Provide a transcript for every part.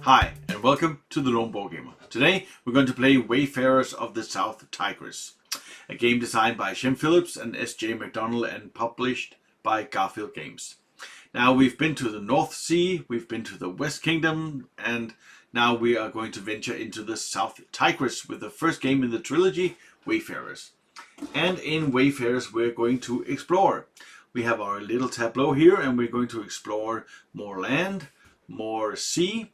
Hi, and welcome to the Lone Board Gamer. Today we're going to play Wayfarers of the South Tigris, a game designed by Shem, Phillips and S.J. Macdonald and published by Garphill Games. Now we've been to the North Sea, we've been to the West Kingdom, and now we are going to venture into the South Tigris with the first game in the trilogy, Wayfarers. And in Wayfarers we're going to explore. We have our little tableau here and we're going to explore more land, more sea.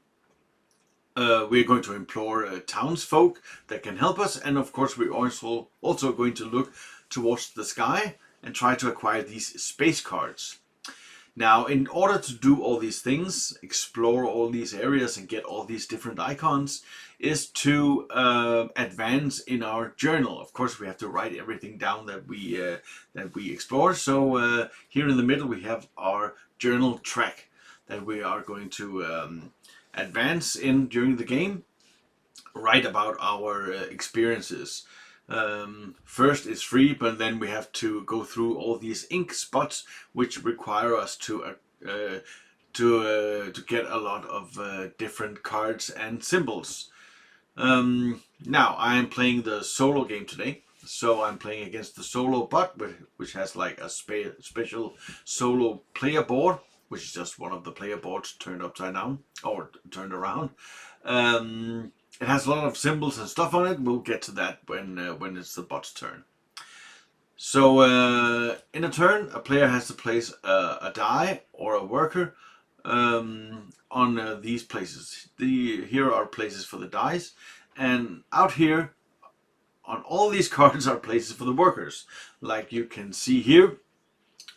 We're going to implore townsfolk that can help us, and of course we're also going to look towards the sky and try to acquire these space cards. Now, in order to do all these things, explore all these areas and get all these different icons, is to advance in our journal. Of course, we have to write everything down that we explore. So here in the middle we have our journal track that we are going to advance in during the game, write about our experiences. First it's free, but then we have to go through all these ink spots which require us to get a lot of different cards and symbols. Now I am playing the solo game today, so I'm playing against the solobot, which has like a special solo player board, which is just one of the player boards turned upside down or turned around. It has a lot of symbols and stuff on it. We'll get to that when it's the bot's turn. So in a turn, a player has to place a die or a worker on these places. Here are places for the dice, and out here on all these cards are places for the workers. Like you can see here,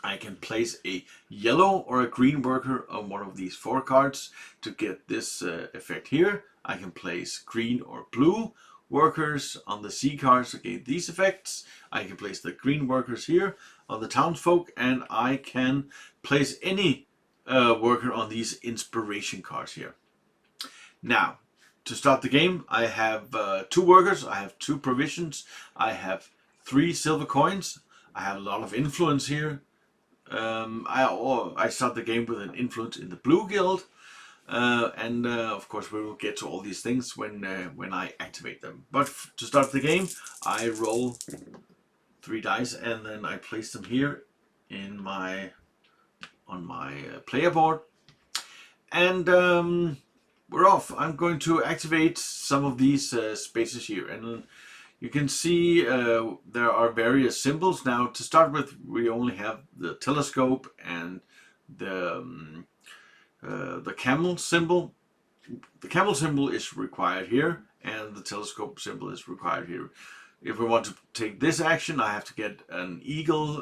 I can place a yellow or a green worker on one of these 4 cards to get this effect here. I can place green or blue workers on the sea cards to get these effects. I can place the green workers here on the townsfolk, and I can place any worker on these inspiration cards here. Now, to start the game, I have 2 workers, I have 2 provisions, I have 3 silver coins, I have a lot of influence here. I start the game with an influence in the blue guild, and of course we will get to all these things when I activate them. But to start the game, I roll 3 dice and then I place them here in on my player board, and we're off. I'm going to activate some of these spaces here, and you can see there are various symbols. Now, to start with, we only have the telescope and the camel symbol. The camel symbol is required here, and the telescope symbol is required here. If we want to take this action, I have to get an eagle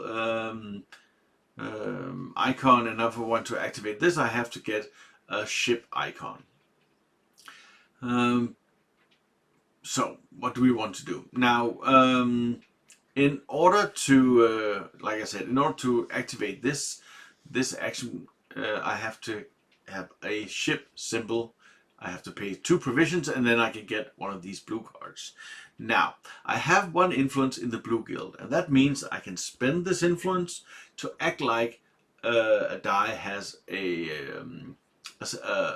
icon, and if I want to activate this, I have to get a ship icon. So what do we want to do now? In order to, like I said, in order to activate this action, I have to have a ship symbol. I have to pay 2 provisions, and then I can get one of these blue cards. Now, I have 1 influence in the blue guild, and that means I can spend this influence to act like a die has a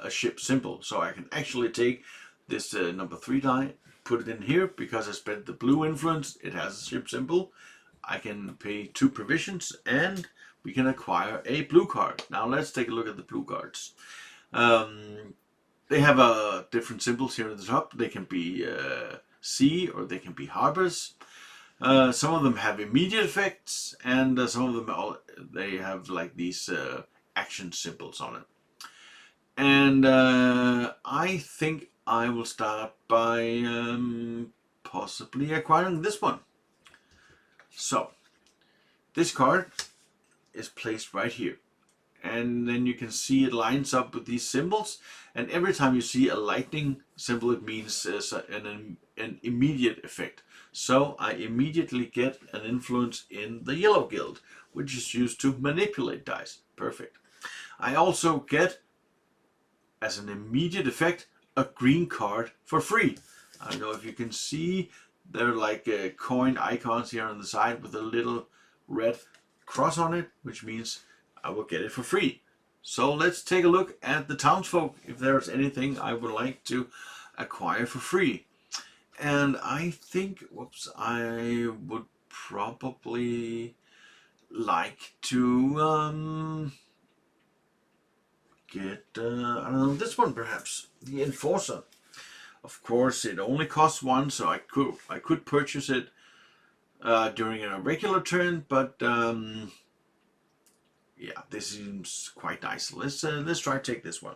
ship symbol. So I can actually take this number 3 die, put it in here because I spent the blue influence. It has a ship symbol. I can pay 2 provisions and we can acquire a blue card. Now let's take a look at the blue cards. They have different symbols here at the top. They can be sea or they can be harbors. Some of them have immediate effects, and some of them they have like these action symbols on it. And I think I will start by possibly acquiring this one. So this card is placed right here, and then you can see it lines up with these symbols, and every time you see a lightning symbol, it means an immediate effect. So I immediately get an influence in the yellow guild, which is used to manipulate dice. Perfect. I also get, as an immediate effect, a green card for free. I don't know if you can see, they're like coin icons here on the side with a little red cross on it, which means I will get it for free. So let's take a look at the townsfolk, if there's anything I would like to acquire for free. And I think, whoops, I would probably like to get, I don't know, this one perhaps, the Enforcer. Of course, it only costs one, so I could purchase it during a regular turn, but yeah, this seems quite nice. Let's try to take this one.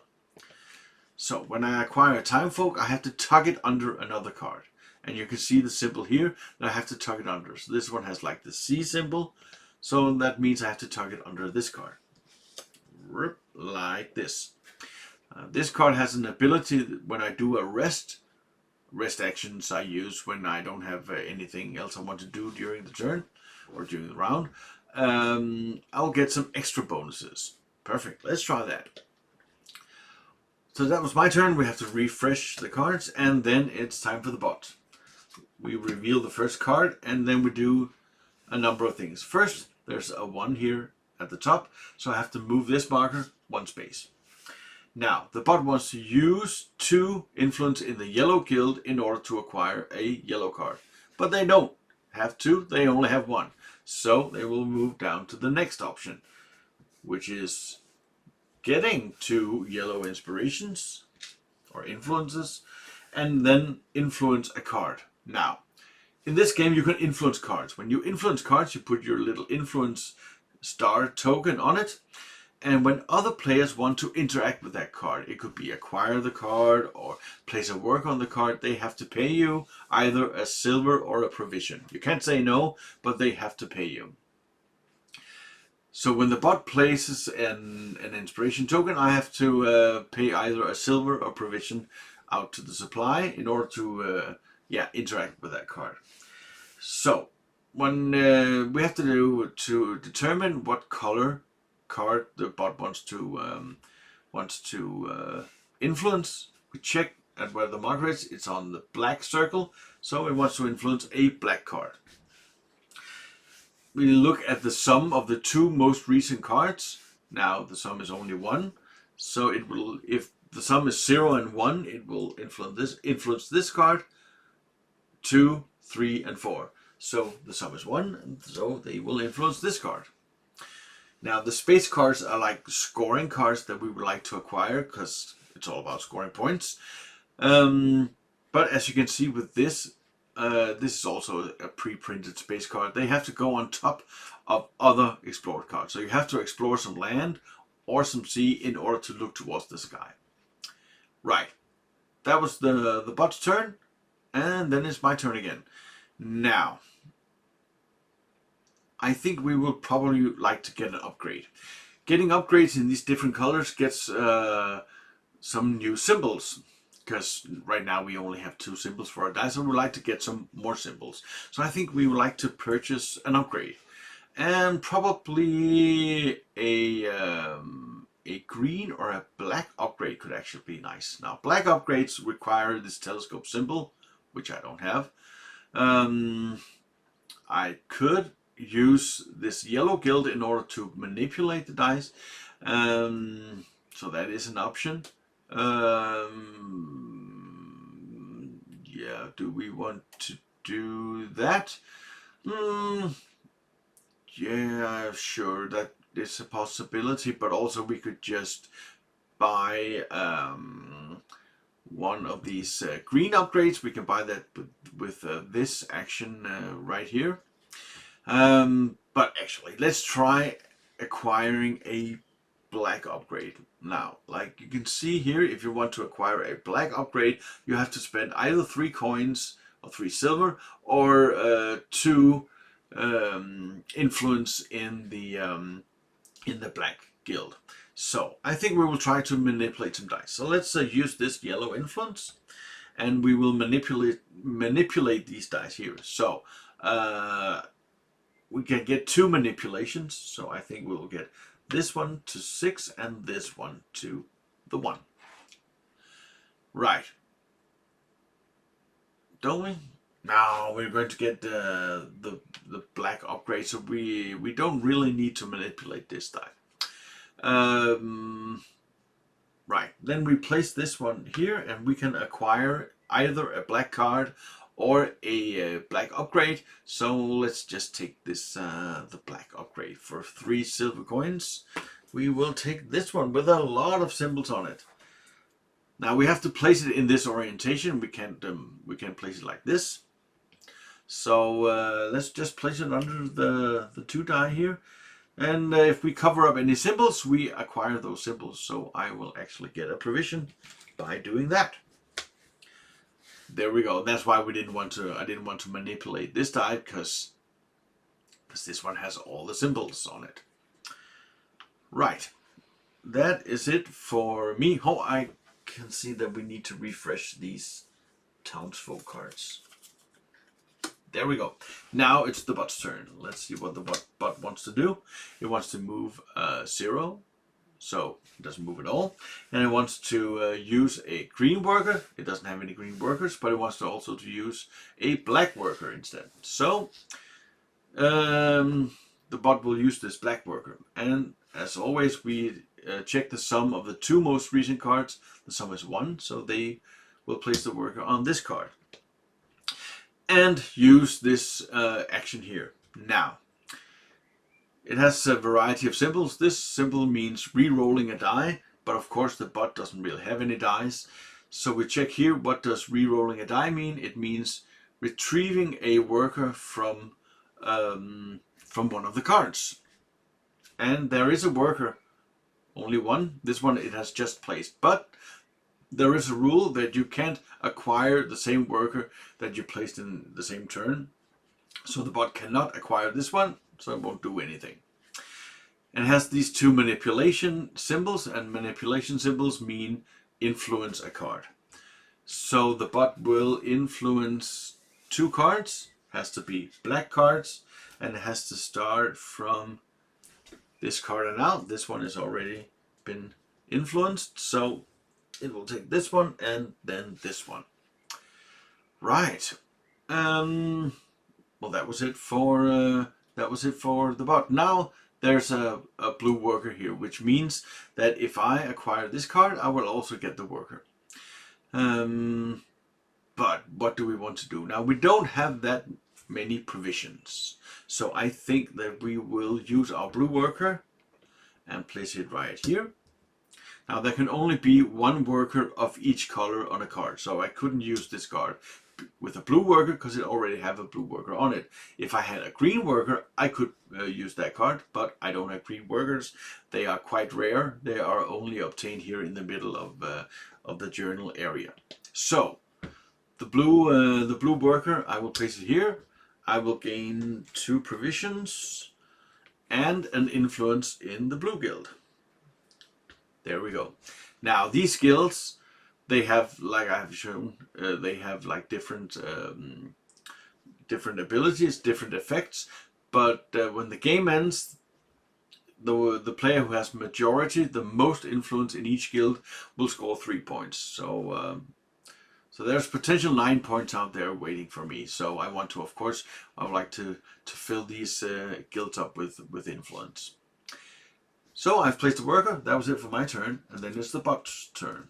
So when I acquire a townsfolk, I have to tug it under another card, and you can see the symbol here that I have to tug it under. So this one has like the C symbol, so that means I have to tug it under this card, like this. This card has an ability that when I do a rest actions I use when I don't have anything else I want to do during the turn or during the round. I'll get some extra bonuses. Perfect. Let's try that. So that was my turn. We have to refresh the cards, and then it's time for the bot. We reveal the first card, and then we do a number of things. First, there's a 1 here at the top, so I have to move this marker 1 space. Now, the bot wants to use 2 influence in the yellow guild in order to acquire a yellow card. But they don't have 2, they only have 1. So they will move down to the next option, which is getting 2 yellow inspirations or influences and then influence a card. Now, in this game you can influence cards. When you influence cards, you put your little influence star token on it. And when other players want to interact with that card, it could be acquire the card or place a work on the card, they have to pay you either a silver or a provision. You can't say no, but they have to pay you. So when the bot places an inspiration token, I have to pay either a silver or provision out to the supply in order to interact with that card. So when we have to do to determine what color card the bot wants to influence, we check at where the marker is. It's on the black circle, so it wants to influence a black card. We look at the sum of the 2 most recent cards. Now the sum is only 1, so it will, if the sum is 0 and 1, it will influence this card, 2, 3, and 4. So the sum is 1, and so they will influence this card. Now the space cards are like scoring cards that we would like to acquire because it's all about scoring points. But as you can see with this, this is also a pre-printed space card. They have to go on top of other explored cards. So you have to explore some land or some sea in order to look towards the sky. Right. That was the bot's turn. And then it's my turn again. Now, I think we will probably like to get an upgrade. Getting upgrades in these different colors gets some new symbols. Because right now we only have 2 symbols for our dice, and we'd like to get some more symbols. So I think we would like to purchase an upgrade. And probably a green or a black upgrade could actually be nice. Now, black upgrades require this telescope symbol, which I don't have. I could use this yellow guild in order to manipulate the dice. So that is an option. Yeah, do we want to do that? Yeah, sure, that is a possibility, but also we could just buy one of these green upgrades. We can buy that with this action right here. But actually, let's try acquiring a black upgrade. Now, like you can see here, if you want to acquire a black upgrade, you have to spend either 3 coins or 3 silver or 2 influence in the black guild. So I think we will try to manipulate some dice. So let's use this yellow influence, and we will manipulate these dice here. So we can get 2 manipulations. So I think we will get this one to 6 and this one to the 1. Right. Don't we? Now we're going to get the black upgrade, so we don't really need to manipulate this die. Right, then we place this one here and we can acquire either a black card or a black upgrade. So let's just take this, the black upgrade for 3 silver coins. We will take this one with a lot of symbols on it. Now we have to place it in this orientation. We can't place it like this. So let's just place it under the 2 die here. And if we cover up any symbols, we acquire those symbols. So I will actually get a provision by doing that. There we go. That's why I didn't want to manipulate this die, because this one has all the symbols on it. Right. That is it for me. Oh, I can see that we need to refresh these townsfolk cards. There we go. Now it's the bot's turn. Let's see what the bot wants to do. It wants to move 0, so it doesn't move at all. And it wants to use a green worker. It doesn't have any green workers, but it wants to also use a black worker instead. So the bot will use this black worker. And as always, we check the sum of the 2 most recent cards. The sum is 1, so they will place the worker on this card and use this action here. Now, it has a variety of symbols. This symbol means re-rolling a die, but of course the bot doesn't really have any dice. So we check here, what does re-rolling a die mean? It means retrieving a worker from one of the cards. And there is a worker, only one. This one it has just placed, but there is a rule that you can't acquire the same worker that you placed in the same turn. So the bot cannot acquire this one, so it won't do anything. And it has these 2 manipulation symbols, and manipulation symbols mean influence a card. So the bot will influence 2 cards, has to be black cards, and it has to start from this card and out. This one has already been influenced, so it will take this one and then this one. Right. Well, that was it for the bot. Now there's a blue worker here, which means that if I acquire this card, I will also get the worker. But what do we want to do? Now we don't have that many provisions, so I think that we will use our blue worker and place it right here. Now there can only be 1 worker of each color on a card, so I couldn't use this card with a blue worker because it already have a blue worker on it. If I had a green worker, I could use that card, but I don't have green workers. They are quite rare. They are only obtained here in the middle of the journal area. So the blue worker, I will place it here. I will gain 2 provisions and an influence in the blue guild. There we go. Now these guilds, they have, like I have shown, they have like different abilities, different effects. But when the game ends, the player who has majority, the most influence in each guild, will score 3 points. So so there's potential 9 points out there waiting for me. So I want to, of course, I would like to fill these guilds up with influence. So I've placed a worker. That was it for my turn, and then it's the bot's turn.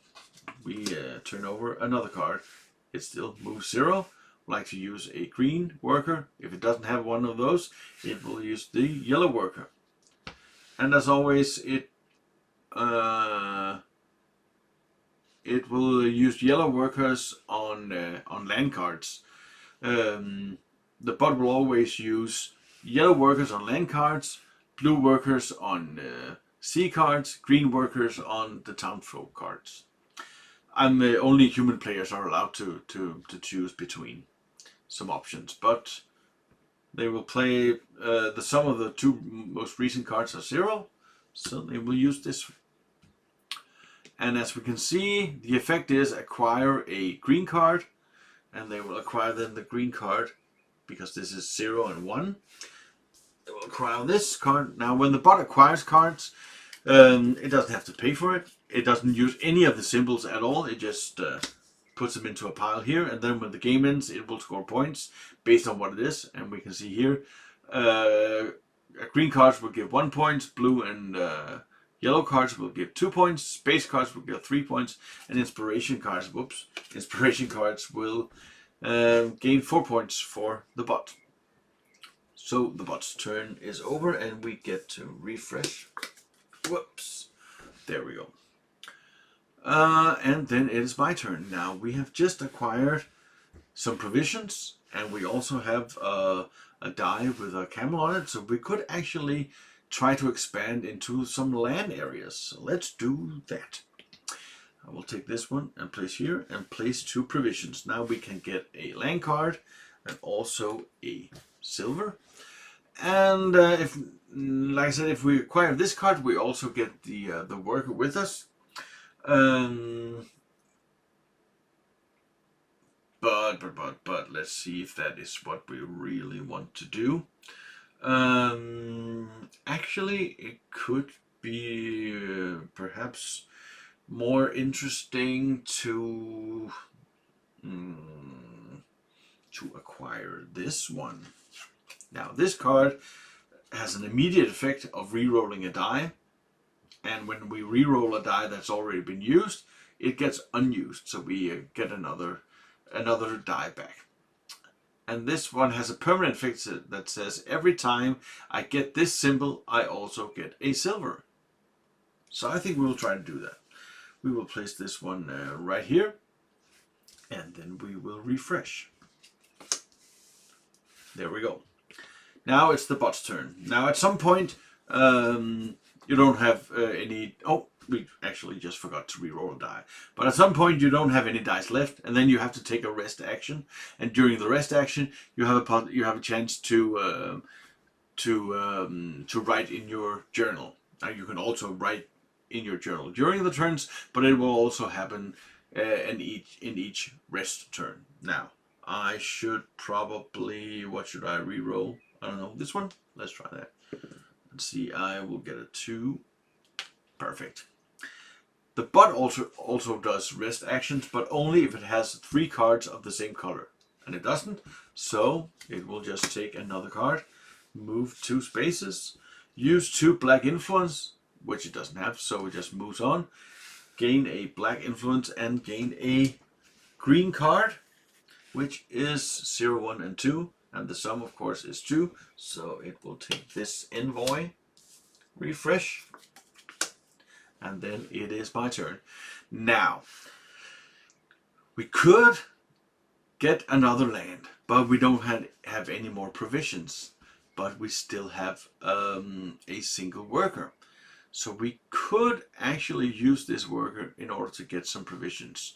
We turn over another card. It still moves 0. I'd like to use a green worker. If it doesn't have one of those, it will use the yellow worker. And as always, it will use yellow workers on land cards. The bot will always use yellow workers on land cards, blue workers on sea cards, green workers on the townsfolk cards. And only human players are allowed to choose between some options, but they will play the sum of the 2 most recent cards are 0, so they will use this. And as we can see, the effect is acquire a green card, and they will acquire then the green card because this is 0 and 1. They will acquire this card. Now when the bot acquires cards, it doesn't have to pay for it. It doesn't use any of the symbols at all. It just puts them into a pile here, and then when the game ends, it will score points based on what it is. And we can see here, green cards will give 1 point, blue and Yellow cards will give 2 points, space cards will give 3 points, and inspiration cards, inspiration cards will gain 4 points for the bot. So the bot's turn is over and we get to refresh. Whoops. There we go. And then it is my turn. Now we have just acquired some provisions and we also have a die with a camel on it. So we could actually try to expand into some land areas. So let's do that. I will take this one and place here and place 2 provisions. Now we can get a land card and also a silver. And if, like I said, if we acquire this card, we also get the worker with us. But let's see if that is what we really want to do. Actually, it could be perhaps more interesting to acquire this one. Now this card has an immediate effect of re-rolling a die, and when we re-roll a die that's already been used, it gets unused, so we get another die back. And this one has a permanent effect that says every time I get this symbol, I also get a silver. So I think we will try to do that. We will place this one right here, and then we will refresh. There we go. Now it's the bot's turn. Now at some point, you don't have any... Oh, we actually just forgot to re-roll a die. But at some point you don't have any dice left, and then you have to take a rest action. And during the rest action, you have a chance to write in your journal. Now you can also write in your journal during the turns, but it will also happen in each rest turn. Now I should probably... What should I re-roll? I don't know. This one? Let's try that. Let's see. I will get a 2. Perfect. The bot also does rest actions, but only if it has 3 cards of the same color. And it doesn't, so it will just take another card, move 2 spaces, use 2 black influence, which it doesn't have, so it just moves on, gain a black influence and gain a green card, which is 0, 1, and 2. And the sum, of course, is 2, so it will take this envoy, refresh, and then it is my turn. Now, we could get another land, but we don't have any more provisions. But we still have a single worker. So we could actually use this worker in order to get some provisions.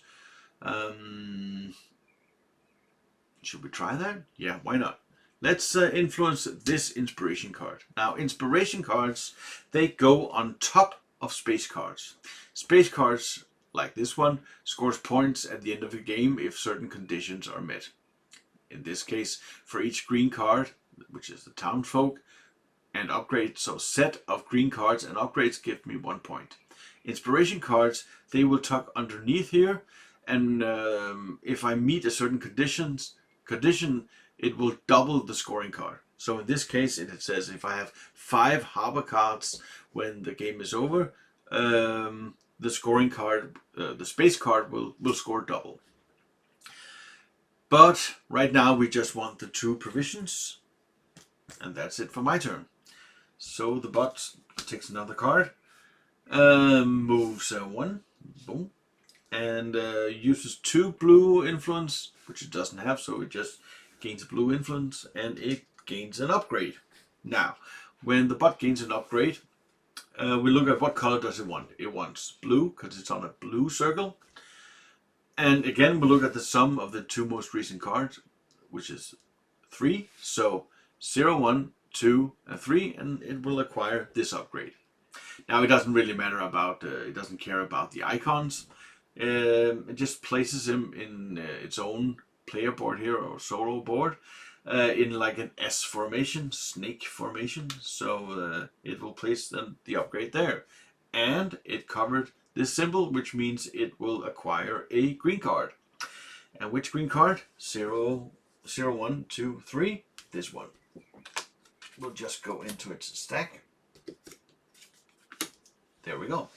Should we try that? Yeah, why not? Let's influence this inspiration card. Now, inspiration cards, they go on top of space cards. Space cards, like this one, scores points at the end of the game if certain conditions are met. In this case, for each green card, which is the townsfolk, and upgrade, so set of green cards and upgrades give me 1 point. Inspiration cards, they will tuck underneath here, and if I meet a certain condition, it will double the scoring card. So in this case, it says if I have 5 harbor cards when the game is over, the scoring card, the space card will score double. But right now we just want the 2 provisions, and that's it for my turn. So the bot takes another card, moves 1, boom, and uses 2 blue influence, which it doesn't have, so it just gains a blue influence, and it gains an upgrade. Now, when the bot gains an upgrade, we look at what color does it want. It wants blue, because it's on a blue circle. And again, we look at the sum of the 2 most recent cards, which is 3. So 0, 1, 2, and 3, and it will acquire this upgrade. Now, it doesn't really matter about, it doesn't care about the icons. It just places him in its own player board here, or solo board, in like an S formation, snake formation. So it will place the upgrade there. And it covered this symbol, which means it will acquire a green card. And which green card? 0, 0, 1, 2, 3. This one. We'll just go into its stack. There we go.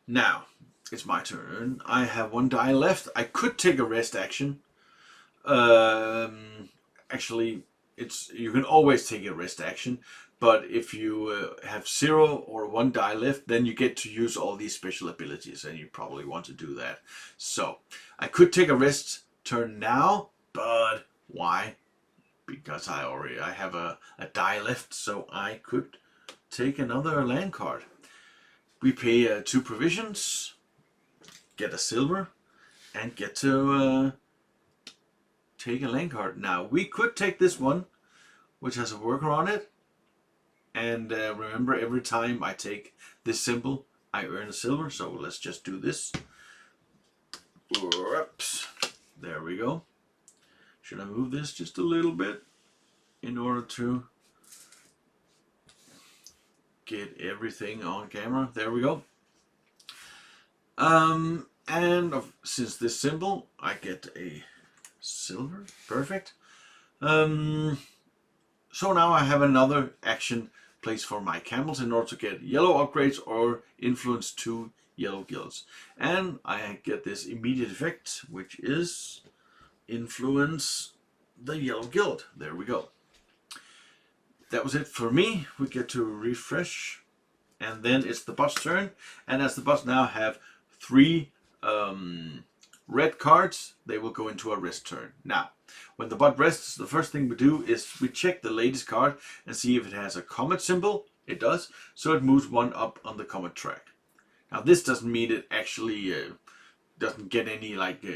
Now, it's my turn. I have 1 die left. I could take a rest action. Actually, you can always take a rest action. But if you have 0 or 1 die left, then you get to use all these special abilities. And you probably want to do that. So, I could take a rest turn now. But why? Because I have a die left. So, I could take another land card. We pay 2 provisions, get a silver, and get to take a land card. Now, we could take this one, which has a worker on it. And remember, every time I take this symbol, I earn a silver. So let's just do this. Whoops. There we go. Should I move this just a little bit in order to get everything on camera? There we go. Since this symbol, I get a silver. Perfect. So now I have another action place for my camels in order to get yellow upgrades or influence 2 yellow guilds. And I get this immediate effect, which is influence the yellow guild. There we go. That was it for me. We get to refresh, and then it's the bot's turn. And as the bots now have 3 red cards, they will go into a rest turn. Now, when the bot rests, the first thing we do is we check the latest card and see if it has a comet symbol. It does, so it moves 1 up on the comet track. Now, this doesn't mean it actually doesn't get any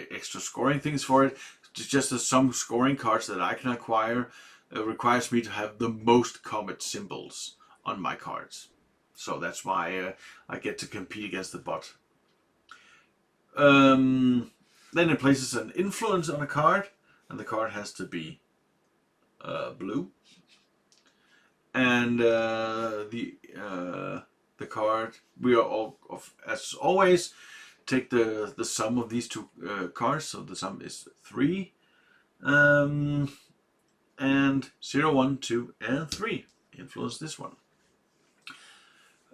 extra scoring things for it. It's just that some scoring cards that I can acquire requires me to have the most comet symbols on my cards. So that's why I get to compete against the bot. Then it places an influence on a card, and the card has to be blue. And the card, we are all, as always, take the sum of these 2 cards. So the sum is 3. And 0, 1, 2, and 3. Influence this one.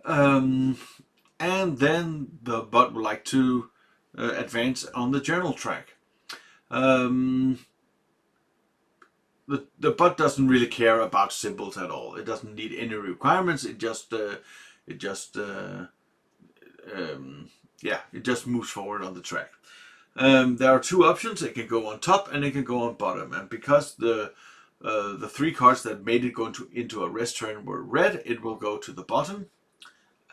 And then the bot would like to advance on the journal track. The bot doesn't really care about symbols at all. It doesn't need any requirements. It just moves forward on the track. There are 2 options. It can go on top and it can go on bottom. And because the 3 cards that made it go into a rest turn were red, it will go to the bottom.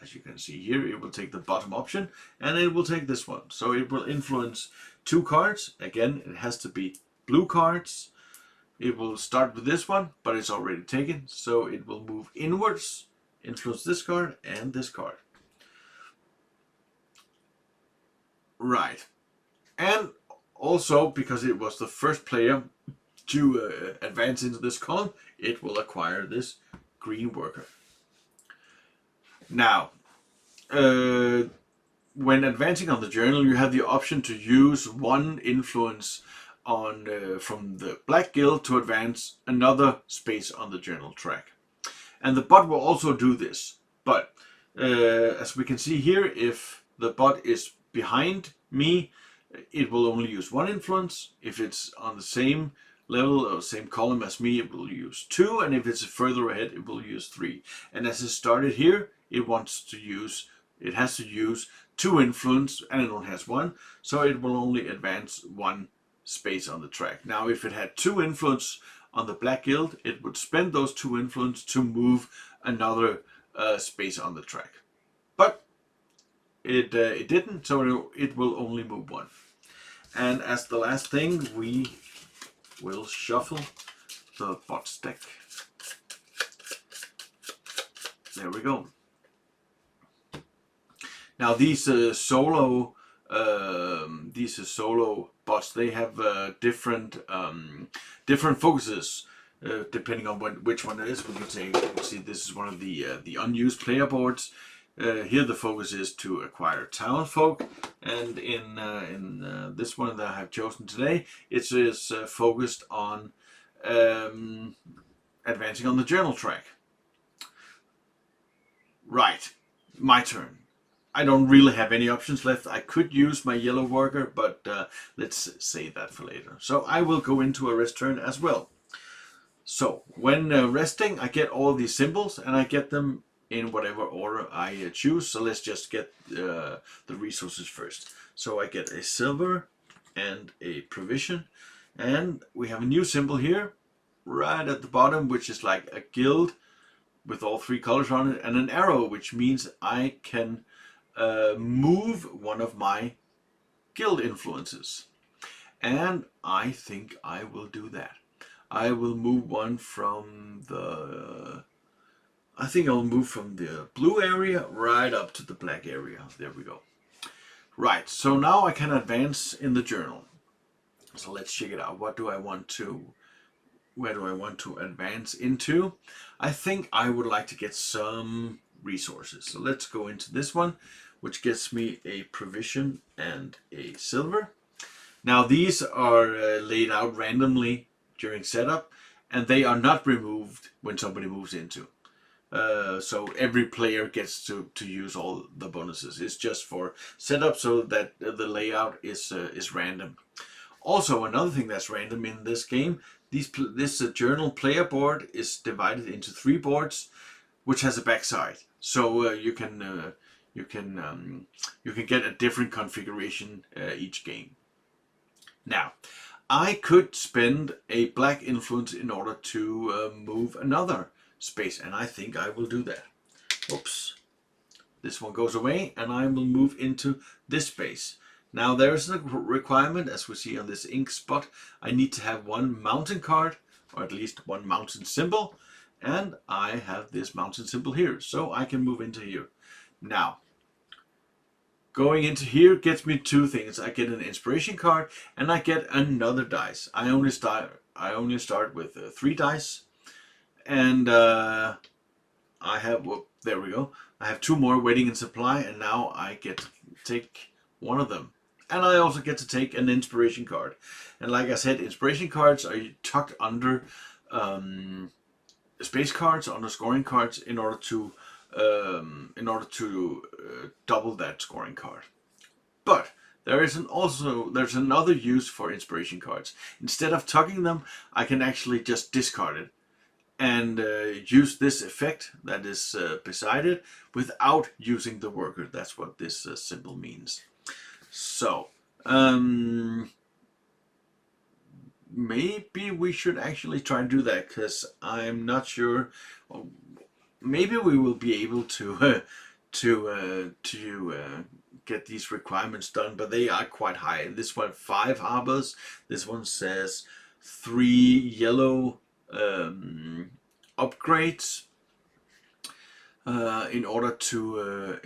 As you can see here, it will take the bottom option, and it will take this one. So it will influence 2 cards. Again, it has to be blue cards. It will start with this one, but it's already taken. So it will move inwards, influence this card and this card. Right. And also, because it was the first player to advance into this column, it will acquire this green worker. Now, when advancing on the journal, you have the option to use 1 influence on from the Black Guild to advance another space on the journal track. And the bot will also do this. But as we can see here, if the bot is behind me, it will only use 1 influence. If it's on the same level or same column as me, it will use 2, and if it's further ahead, it will use 3. And as it started here, it has to use 2 influence, and it only has 1, so it will only advance 1 space on the track. Now, if it had 2 influence on the Black Guild, it would spend those 2 influence to move another space on the track. But it didn't, so it will only move 1. And as the last thing, we will shuffle the bot's deck. There we go. Now these solo bots, they have different focuses depending on which one it is. We can see this is one of the unused player boards. Here the focus is to acquire townsfolk, and in this one that I have chosen today, it is focused on advancing on the journal track. Right. my turn. I don't really have any options left. I could use my yellow worker, but let's save that for later. So I will go into a rest turn as well. So when resting, I get all these symbols, and I get them in whatever order I choose. So let's just get the resources first. So I get a silver and a provision, and we have a new symbol here right at the bottom, which is like a guild with all 3 colors on it, and an arrow, which means I can move one of my guild influences. And I think I will do that. I will move one from the... I think I'll move from the blue area right up to the black area. There we go. Right, so now I can advance in the journal. So let's check it out. What do I want to... Where do I want to advance into? I think I would like to get some resources. So let's go into this one, which gets me a provision and a silver. Now these are laid out randomly during setup, and they are not removed when somebody moves into. So every player gets to use all the bonuses. It's just for setup, so that the layout is random. Also, another thing that's random in this game, this journal player board is divided into 3 boards, which has a backside. So you can get a different configuration each game. Now, I could spend a black influence in order to move another space, and I think I will do that. Oops. This one goes away, and I will move into this space. Now there's a requirement, as we see on this ink spot. I need to have 1 mountain card, or at least 1 mountain symbol, and I have this mountain symbol here, so I can move into here. Now, going into here gets me 2 things. I get an inspiration card, and I get another dice. I only start with 3 dice, and I have, well, there we go. I have 2 more waiting in supply, and now I get to take one of them. And I also get to take an inspiration card. And like I said, inspiration cards are tucked under space cards, under scoring cards, in order to double that scoring card. But there's another use for inspiration cards. Instead of tucking them, I can actually just discard it and use this effect that is beside it without using the worker. That's what this symbol means. So, maybe we should actually try and do that, because I'm not sure. Maybe we will be able to get these requirements done, but they are quite high. This one 5 harbors. This one says 3 yellow upgrades in order to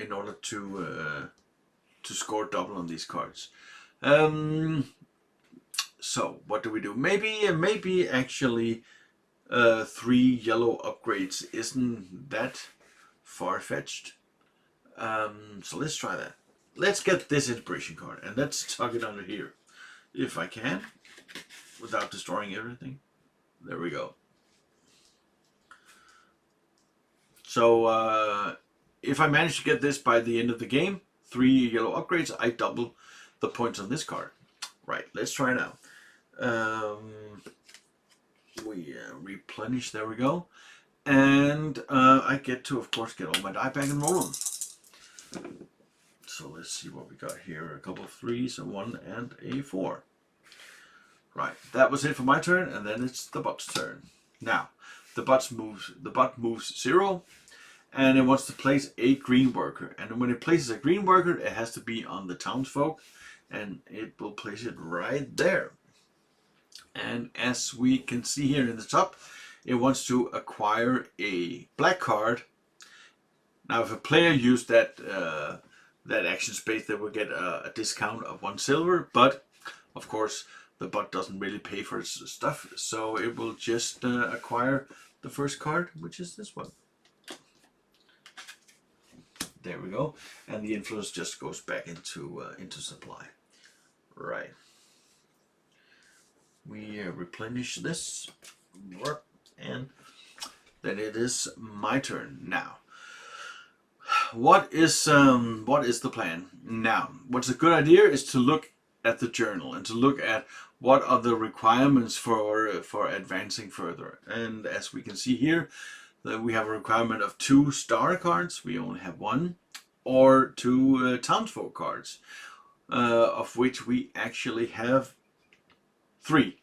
score double on these cards. So what do we do? Maybe actually 3 yellow upgrades isn't that far-fetched. So let's try that. Let's get this inspiration card, and let's tuck it under here, if I can, without destroying everything. There we go. So if I manage to get this by the end of the game, 3 yellow upgrades, I double the points on this card. Right, let's try now. We replenish, there we go. And I get to, of course, get all my die back and roll them. So let's see what we got here. A couple of 3s, a 1, and a 4. Right, that was it for my turn, and then it's the bot's turn. Now, the bot moves 0, and it wants to place a green worker. And when it places a green worker, it has to be on the townsfolk, and it will place it right there. And as we can see here in the top, it wants to acquire a black card. Now, if a player used that that action space, they will get a discount of 1 silver. But of course, the bot doesn't really pay for its stuff, so it will just acquire the first card, which is this one. There we go, and the influence just goes back into supply. Right. We replenish this, and then it is my turn now. what is the plan now? What's a good idea is to look at the journal and to look at what are the requirements for advancing further. And as we can see here, that we have a requirement of 2 star cards. We only have 1, or 2 townsfolk cards, of which we actually have 3.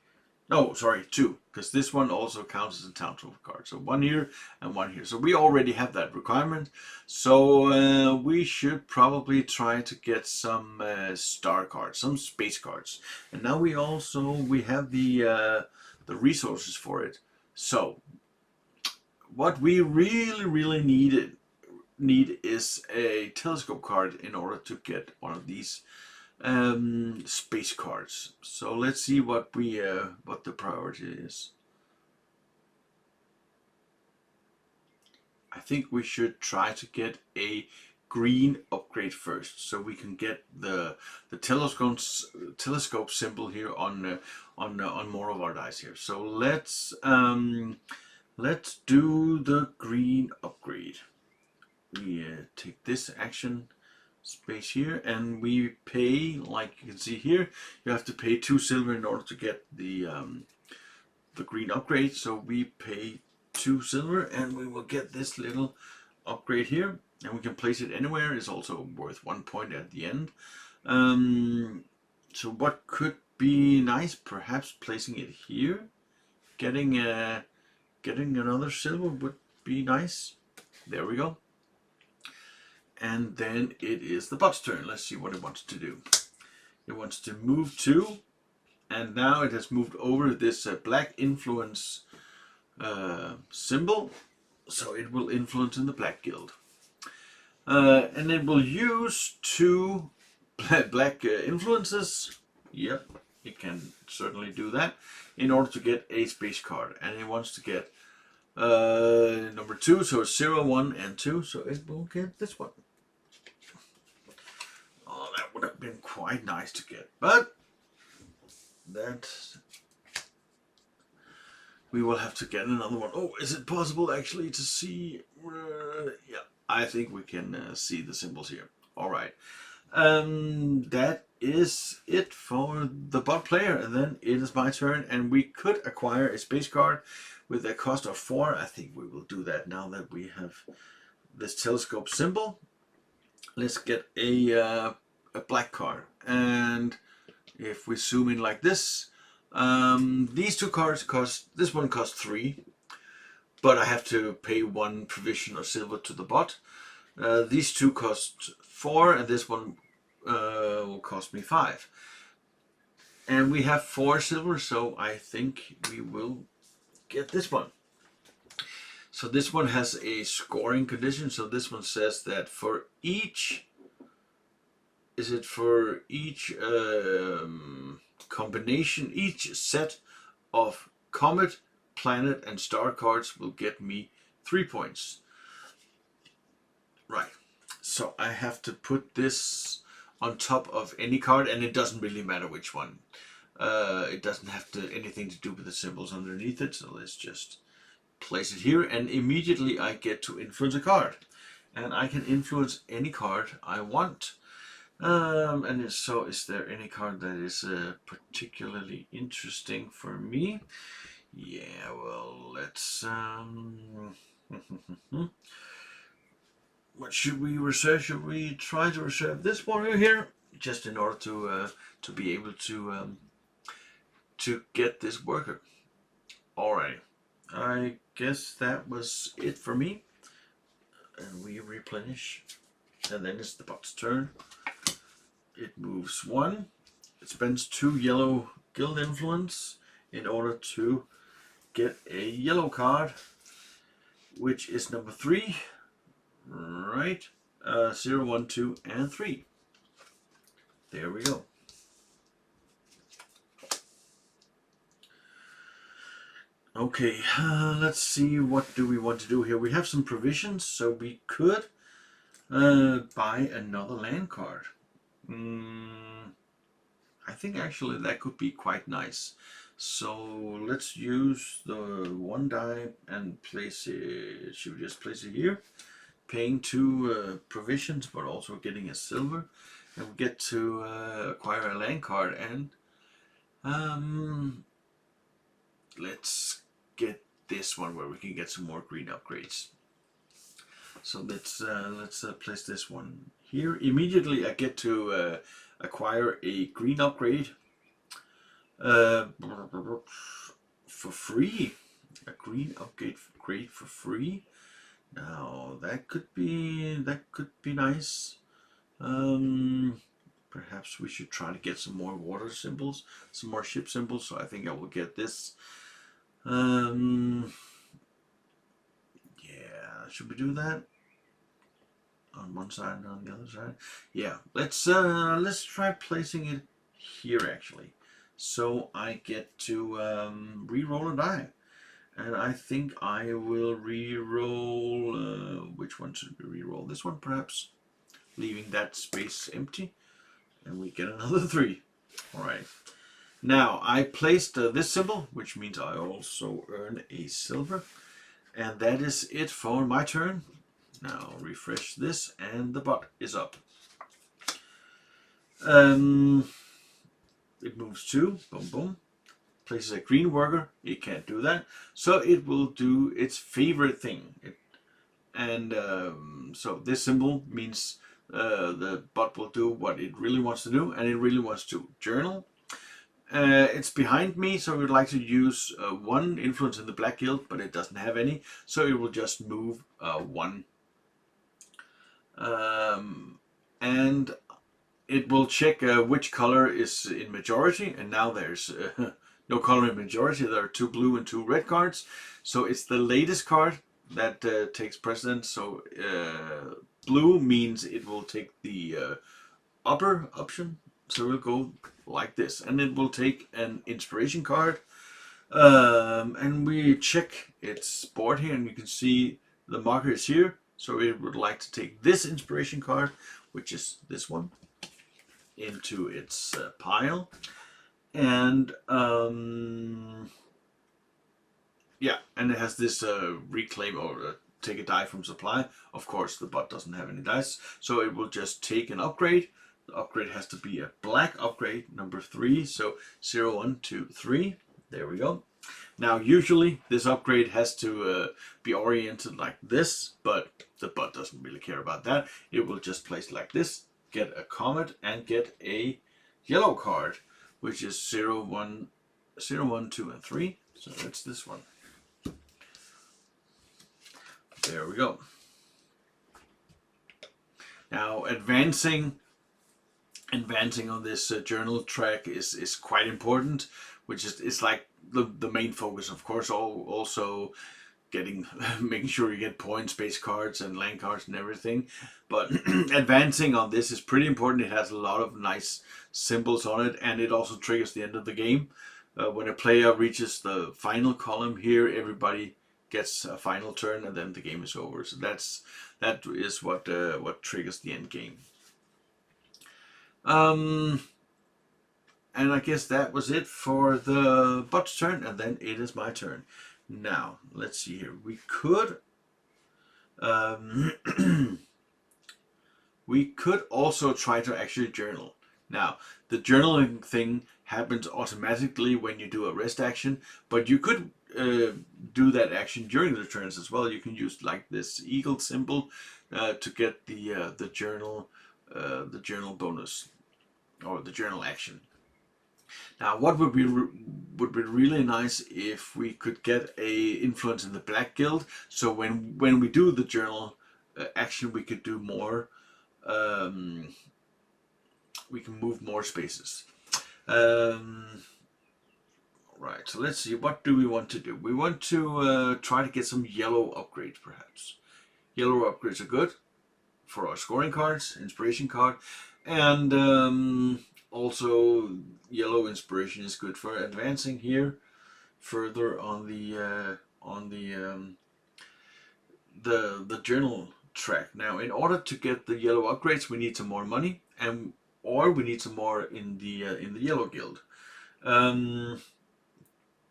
No, sorry, 2, because this one also counts as a townsfolk card. So 1 here and 1 here. So we already have that requirement. So we should probably try to get some star cards, some space cards. And now we have the resources for it. So what we really need is a telescope card in order to get one of these space cards. So let's see what the priority is. I think we should try to get a green upgrade first, so we can get the telescope symbol here on more of our dice here. So let's do the green upgrade. We take this action space here, and we pay, like you can see here, you have to pay 2 silver in order to get the green upgrade. So we pay 2 silver, and we will get this little upgrade here, and we can place it anywhere. It's also worth 1 point at the end. So what could be nice? Perhaps placing it here, getting another silver would be nice. There we go. And then it is the bot's turn. Let's see what it wants to do. It wants to move 2, and now it has moved over this black influence symbol, so it will influence in the Black Guild. And it will use 2 black influences. Yep, it can certainly do that in order to get a space card. And it wants to get number 2, so 0, 1, and 2, so it will get this one. Oh, that would have been quite nice to get, but that we will have to get another one. Oh, is it possible actually to see? Yeah, I think we can see the symbols here. All right, that is it for the bot player, and then it is my turn, and we could acquire a space card with a cost of 4. I think we will do that now that we have this telescope symbol. Let's get a black card, and if we zoom in like this, these 2 cards cost, this one costs 3, but I have to pay 1 provision of silver to the bot. These 2 cost 4, and this one will cost me 5. And we have 4 silver, so I think we will get this one. So this one has a scoring condition. So this one says that for each, combination, each set of comet, planet, and star cards will get me 3 points. Right. So I have to put this on top of any card, and it doesn't really matter which one. It doesn't have anything to do with the symbols underneath it. So let's just place it here, and immediately I get to influence a card, and I can influence any card I want. And so, is there any card that is particularly interesting for me? Yeah, well, let's what should we reserve? Should we try to reserve this one here, just in order to be able to get this worker? Alright, I guess that was it for me. And we replenish, and then it's the bot's turn. It moves 1. It spends 2 yellow guild influence in order to get a yellow card, which is number 3. Right, 0, 1, 2, and 3. There we go. Okay, let's see, what do we want to do here? We have some provisions, so we could buy another land card. I think actually that could be quite nice. So let's use the 1 die and place it. Should we just place it here? paying 2 provisions, but also getting a silver, and we get to acquire a land card. And let's get this one where we can get some more green upgrades. So let's place this one here. Immediately I get to acquire a green upgrade for free. A green upgrade for free. Now that could be nice. Perhaps we should try to get some more water symbols, some more ship symbols. So I think I will get this. Yeah, should we do that? On one side and on the other side. Yeah, let's try placing it here actually. So I get to re-roll a die. And I think I will re-roll, which one should we re-roll? This one perhaps, leaving that space empty. And we get another 3. Alright. Now I placed this symbol, which means I also earn a silver. And that is it for my turn. Now refresh this and the bot is up. It moves 2, boom boom. Places a green worker, it can't do that. So it will do its favorite thing. So this symbol means the bot will do what it really wants to do, and it really wants to journal. It's behind me, so we'd like to use 1 influence in the Black Guild, but it doesn't have any, so it will just move 1. And it will check which color is in majority, and now there's no color in majority. There are 2 blue and 2 red cards, so it's the latest card that takes precedence. So blue means it will take the upper option, so we'll go like this, and it will take an inspiration card, and we check its board here, and you can see the marker is here, so it would like to take this inspiration card, which is this one, into its pile. And yeah, and it has this reclaim or take a die from supply. Of course the bot doesn't have any dice, so it will just take an upgrade. The upgrade has to be a black upgrade, number 3, so 0, 1, 2, 3. There we go. Now usually this upgrade has to be oriented like this, but the bot doesn't really care about that. It will just place like this, get a comet, and get a yellow card, which is 0, 1, 0, 1, 2, and 3. So that's this one. There we go. Now advancing on this journal track is quite important, which is like the main focus, of course. Also getting making sure you get points, base cards, and land cards and everything. But advancing on this is pretty important. It has a lot of nice symbols on it, and it also triggers the end of the game. When a player reaches the final column here, everybody gets a final turn, and then the game is over. So that is what triggers the end game. And I guess that was it for the bot's turn, and then it is my turn. Now let's see here. We could we could also try to actually journal. Now the journaling thing happens automatically when you do a rest action, but you could do that action during the turns as well. You can use like this eagle symbol to get the journal bonus, or the journal action. Now, what would be really nice if we could get a influence in the Black Guild. So when we do the journal action, we could do more. We can move more spaces. Right. So let's see. What do we want to do? We want to try to get some yellow upgrades, perhaps. Yellow upgrades are good for our scoring cards, inspiration card, and also yellow inspiration is good for advancing here further on the journal track. Now, in order to get the yellow upgrades, we need some more money, or we need some more in the yellow guild.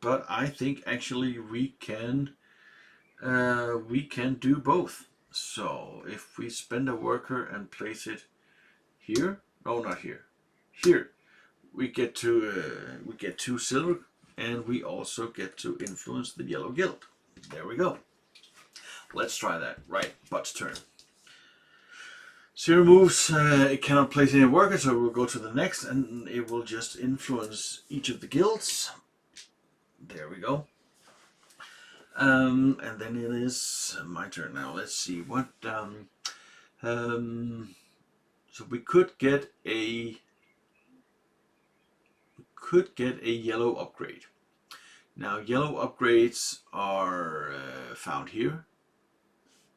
But I think actually we can do both. So if we spend a worker and place it here, no, not here, here, we get to 2 silver, and we also get to influence the yellow guild. There we go. Let's try that. Right, Bot's turn. 0 moves. It cannot place any workers, so we'll go to the next, and it will just influence each of the guilds. There we go. And then it is my turn now. Let's see what. So we could get a yellow upgrade. Now yellow upgrades are found here,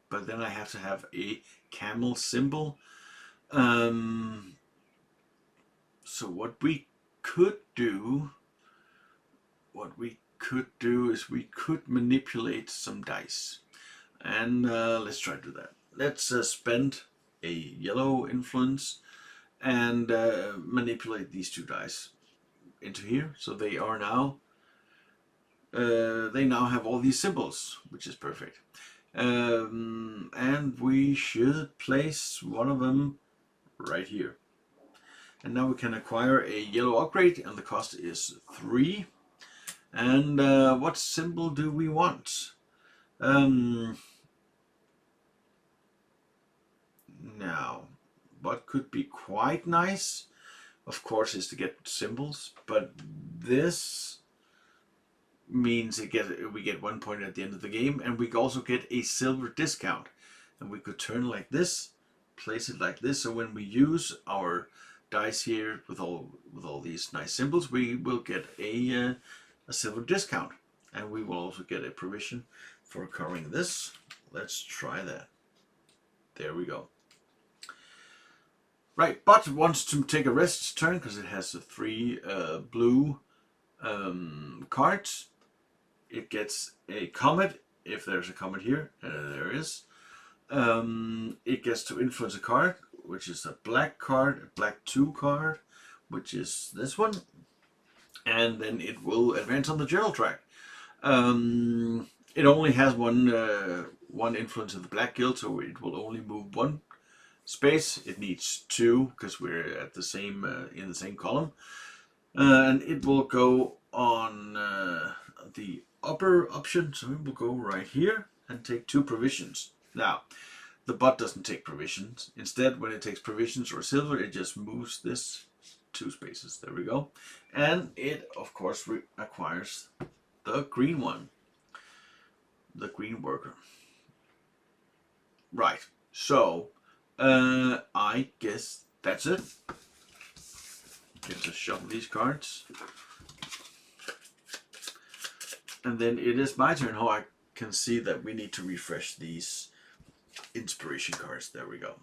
but then I have to have a camel symbol. So what we could do is we could manipulate some dice, and let's try to do that. Let's spend a yellow influence and manipulate these 2 dice into here, so they are now they now have all these symbols, which is perfect. And we should place one of them right here. And now we can acquire a yellow upgrade, and the cost is 3. And what symbol do we want? Now, what could be quite nice, of course, is to get symbols, but this means we get 1 point at the end of the game, and we also get a silver discount. And we could turn like this, place it like this, so when we use our dice here with all these nice symbols, we will get a silver discount, and we will also get a provision for covering this. Let's try that. There we go. Right, Bot wants to take a rest turn because it has 3 blue cards. It gets a comet if there's a comet here, there is. It gets to influence a card, which is a black card, a black 2 card, which is this one, and then it will advance on the journal track. It only has one influence of the black guild, so it will only move 1 space. It needs 2 because we're at the same in the same column, and it will go on the upper option, so it will go right here and take 2 provisions. Now the bot doesn't take provisions. Instead, when it takes provisions or silver, it just moves this 2 spaces. There we go. And it of course acquires the green one, the green worker. Right, so I guess that's it. Just shuffle these cards, and then it is my turn. Oh, I can see that we need to refresh these inspiration cards. There we go.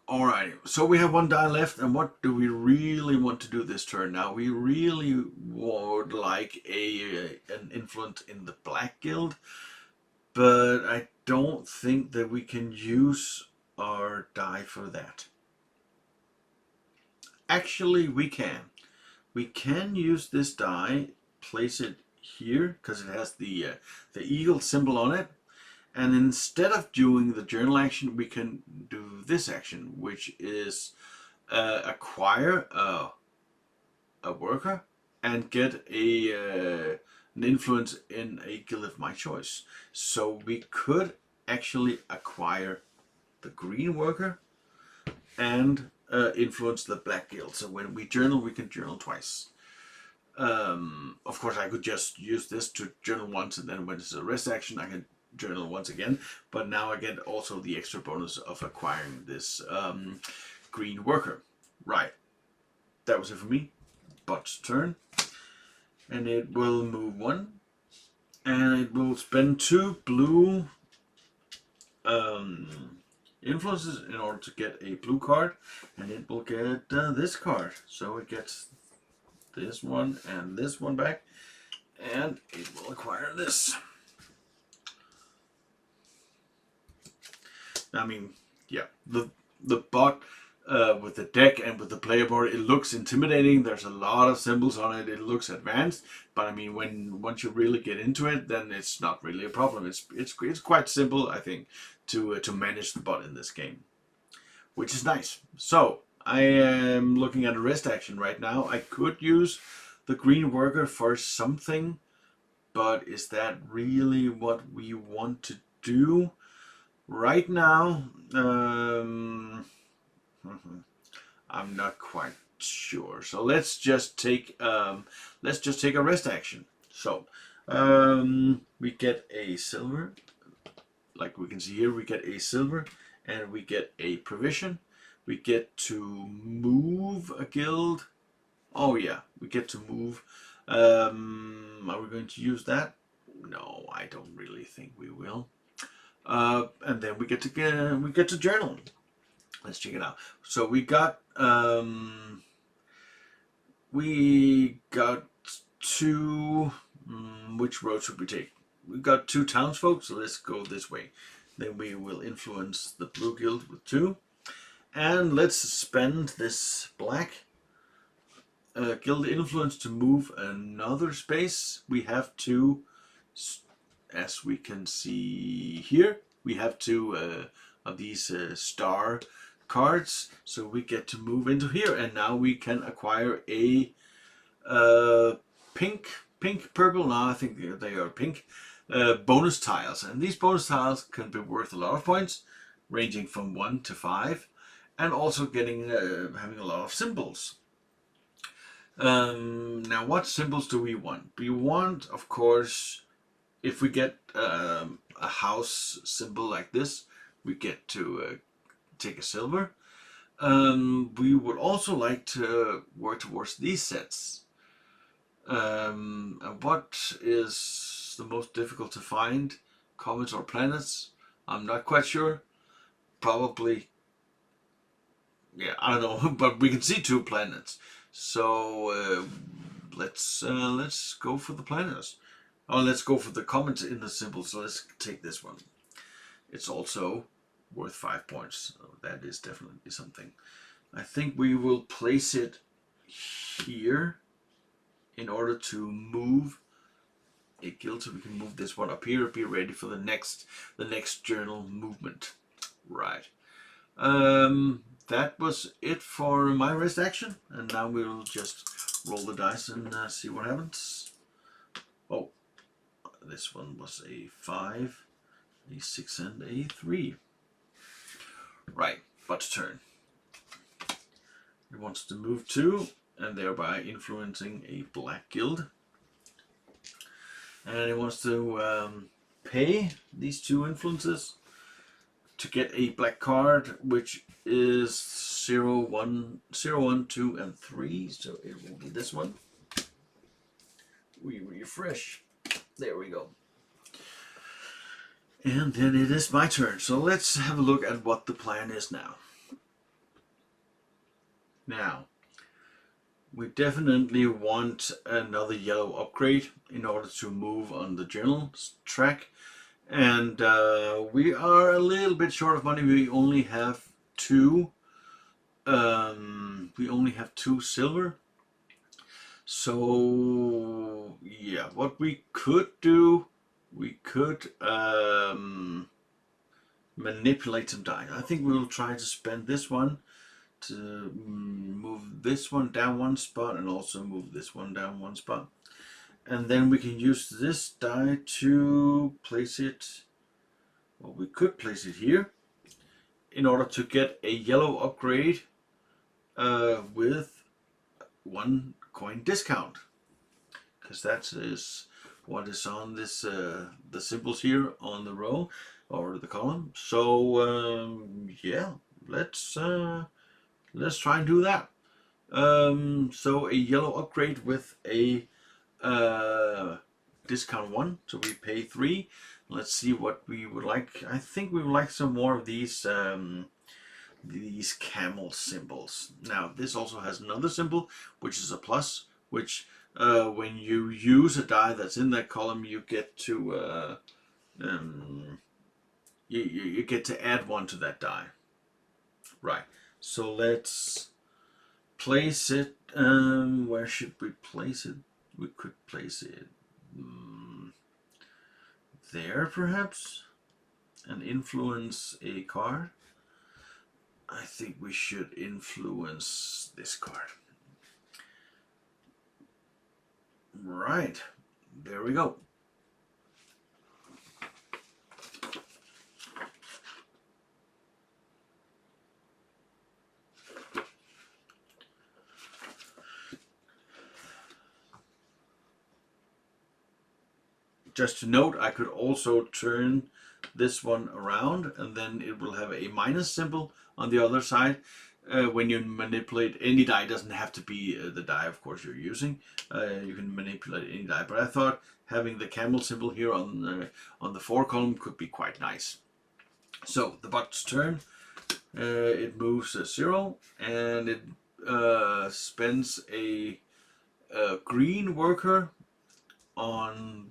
Alrighty, so we have 1 die left, and what do we really want to do this turn? Now we really would like an influence in the Black Guild, but I don't think that we can use our die for that. Actually, we can. We can use this die, place it here because it has the eagle symbol on it, and instead of doing the journal action, we can do this action, which is acquire a worker and get an influence in a guild of my choice. So we could actually acquire the green worker and influence the black guild. So when we journal, we can journal twice. Of course, I could just use this to journal once, and then when it's a rest action, I can journal once again. But now I get also the extra bonus of acquiring this green worker. Right, that was it for me. Bot's turn, and it will move 1, and it will spend 2 blue influences in order to get a blue card, and it will get this card. So it gets this one and this one back, and it will acquire this. I mean, yeah, the bot with the deck and with the player board. It looks intimidating. There's a lot of symbols on it. It looks advanced, but I mean, once you really get into it, then it's not really a problem. It's quite simple, I think, to manage the bot in this game, which is nice. So I am looking at a rest action right now. I could use the green worker for something, but is that really what we want to do right now? I'm not quite sure. So let's just take a rest action. So we get a silver, like we can see here. We get a silver, and we get a provision. We get to move a guild. Oh yeah, we get to move. Are we going to use that? No, I don't really think we will. And then we get to journal. Let's check it out. So we got two. Which road should we take? We got 2 townsfolk, so let's go this way. Then we will influence the blue guild with 2, and let's spend this black guild influence to move another space. We have to, as we can see here, we have 2 of these star cards, so we get to move into here, and now we can acquire a pink, purple. Now I think they are pink bonus tiles, and these bonus tiles can be worth a lot of points, ranging from 1 to 5, and also getting having a lot of symbols. Now, what symbols do we want? We want, of course, if we get a house symbol like this, we get to take a silver. We would also like to work towards these sets. And what is the most difficult to find? Comets or planets? I'm not quite sure. Probably, yeah, I don't know, but we can see 2 planets. So let's go for the planets. Oh, let's go for the comets in the symbol. So let's take this one. It's also worth 5 points. So that is definitely something. I think we will place it here in order to move a guild, so we can move this one up here. Be ready for the next journal movement. Right. That was it for my rest action, and now we'll just roll the dice and see what happens. Oh, this one was a 5, a 6, and a 3. Right, bot's turn. It wants to move 2, and thereby influencing a black guild. And it wants to pay these 2 influences to get a black card, which is 0, 1, 2, and 3. So it will be this one. We refresh. There we go. And then it is my turn. So let's have a look at what the plan is now. Now, we definitely want another yellow upgrade in order to move on the journal track. And we are a little bit short of money. We only have 2. We only have 2 silver. So yeah, what we could do, we could manipulate some die. I think we will try to spend this one to move this one down 1 spot, and also move this one down 1 spot. And then we can use this die to place it, well, we could place it here in order to get a yellow upgrade with 1 coin discount, because that is what is on this the symbols here on the row or the column. So yeah, let's try and do that. So a yellow upgrade with a discount 1, so we pay 3. Let's see what we would like. I think we would like some more of these camel symbols. Now this also has another symbol, which is a plus, which when you use a die that's in that column, you get to you get to add 1 to that die. Right. So let's place it. Where should we place it? We could place it there perhaps, and influence a card. I think we should influence this card. Right, there we go. Just to note, I could also turn this one around and then it will have a minus symbol on the other side. When you manipulate any die, it doesn't have to be the die, of course, you're using. You can manipulate any die, but I thought having the camel symbol here on the 4 column could be quite nice. So the bot's turn. It moves a 0 and it spends a green worker on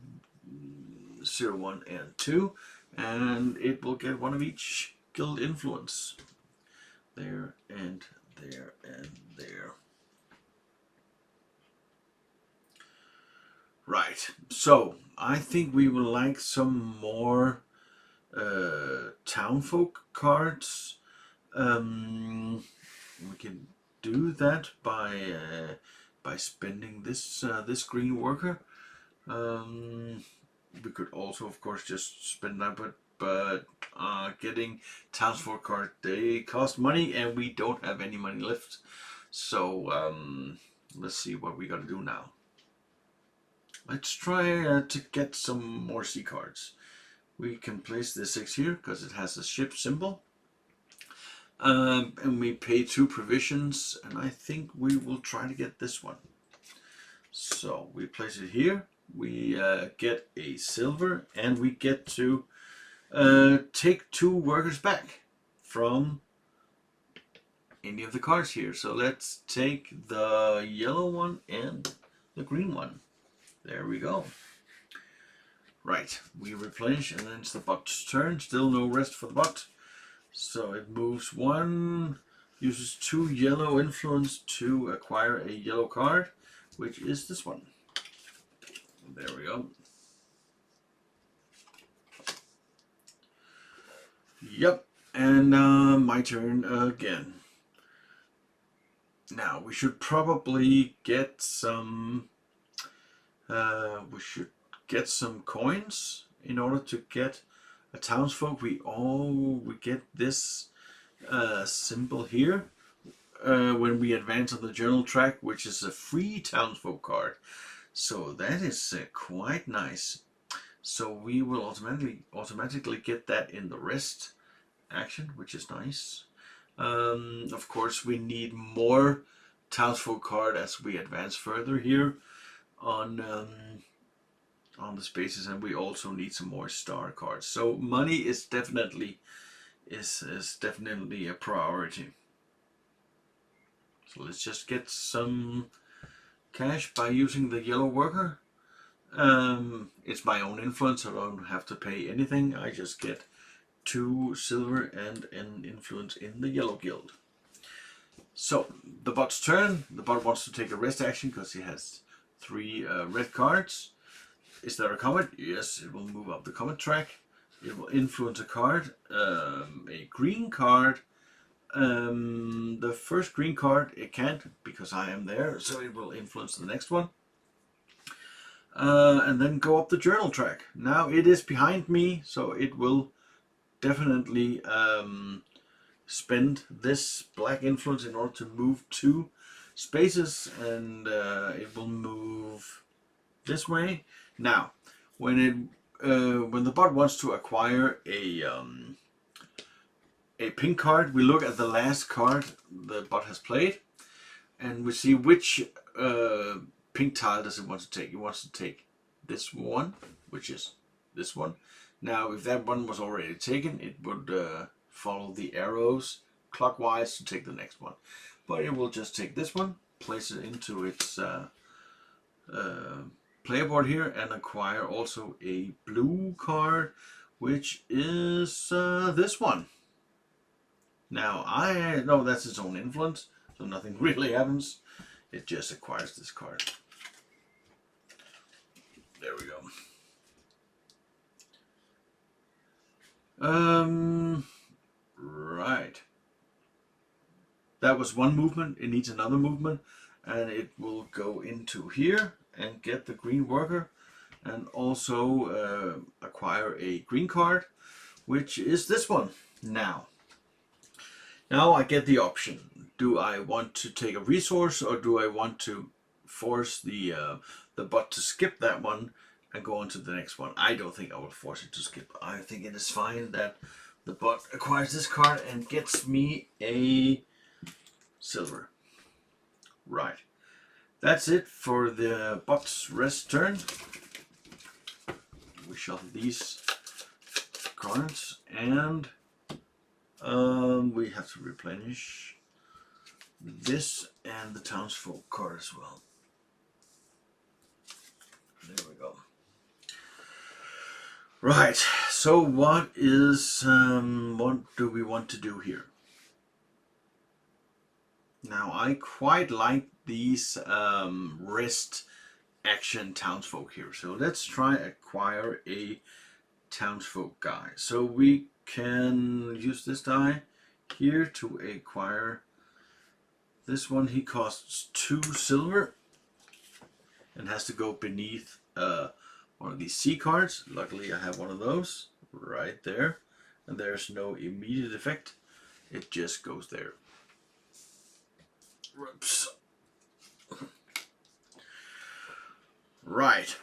0, 1, and 2, and it will get one of each guild influence. There and there and there. Right, so I think we would like some more townfolk cards. We can do that by spending this green worker. We could also, of course, just spend that, but getting townsfolk cards, they cost money, and we don't have any money left. So let's see what we got to do now. Let's try to get some more sea cards. We can place the 6 here because it has a ship symbol. And we pay 2 provisions, and I think we will try to get this one. So we place it here. We get a silver, and we get to take 2 workers back from any of the cards here. So let's take the yellow one and the green one. There we go. Right, we replenish, and then it's the bot's turn. Still no rest for the bot. So it moves 1, uses 2 yellow influence to acquire a yellow card, which is this one. There we go. Yep, and my turn again. Now we should probably get some. We should get some coins in order to get a townsfolk. We get this symbol here when we advance on the journal track, which is a free townsfolk card. So that is quite nice. So we will automatically get that in the rest action, which is nice. Of course, we need more townsfolk card as we advance further here on the spaces, and we also need some more star cards. So money is definitely a priority. So let's just get some cash by using the yellow worker. It's my own influence, so I don't have to pay anything. I just get 2 silver and an influence in the yellow guild. So the bot's turn. The bot wants to take a rest action because he has 3 red cards. Is there a comet? Yes, it will move up the comet track. It will influence a card, a green card. The first green card it can't because I am there, so it will influence the next one. And then go up the journal track. Now it is behind me, so it will definitely spend this black influence in order to move 2 spaces, and it will move this way. Now, when the bot wants to acquire a pink card, we look at the last card the bot has played, and we see which pink tile does it want to take. It wants to take this one, which is this one. Now, if that one was already taken, it would follow the arrows clockwise to take the next one. But it will just take this one, place it into its player board here, and acquire also a blue card, which is this one. Now I know that's its own influence, so nothing really happens. It just acquires this card. There we go. Right. That was one movement. It needs another movement, and it will go into here and get the green worker, and also acquire a green card, which is this one. Now I get the option. Do I want to take a resource, or do I want to force the bot to skip that one and go on to the next one? I don't think I will force it to skip. I think it is fine that the bot acquires this card and gets me a silver. Right. That's it for the bot's rest turn. We shuffle these cards, and we have to replenish this and the townsfolk card as well. There we go. Right, so what do we want to do here? Now I quite like these rest action townsfolk here. So let's try acquire a townsfolk guy. So we can use this die here to acquire this one. He costs 2 silver and has to go beneath one of these C cards. Luckily I have one of those right there, and there's no immediate effect. It just goes there. Whoops. Right,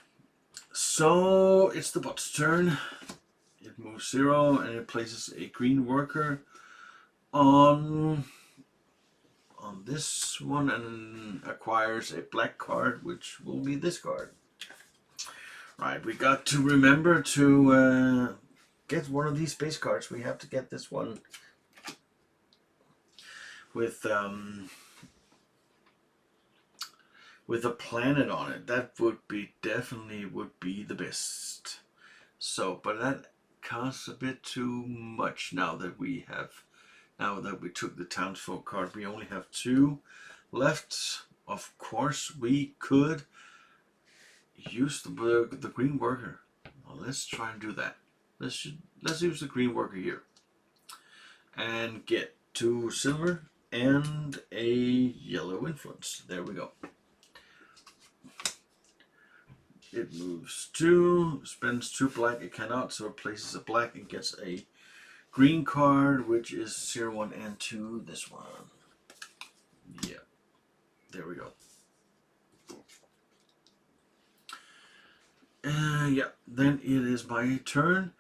so it's the bot's turn. It moves 0 and it places a green worker on this one and acquires a black card, which will be this card. Right, we got to remember to get one of these space cards. We have to get this one with a planet on it. That would be definitely be the best. So, but that costs a bit too much now that we took the townsfolk card. We only have 2 left. Of course, we could use the green worker. Well, let's try and do that. Let's use the green worker here and get 2 silver and a yellow influence. There we go. It moves 2, spends 2 black, it cannot, so it places a black and gets a green card, which is 0, 1, and 2, this one. Yeah, there we go. Yeah, then it is my turn.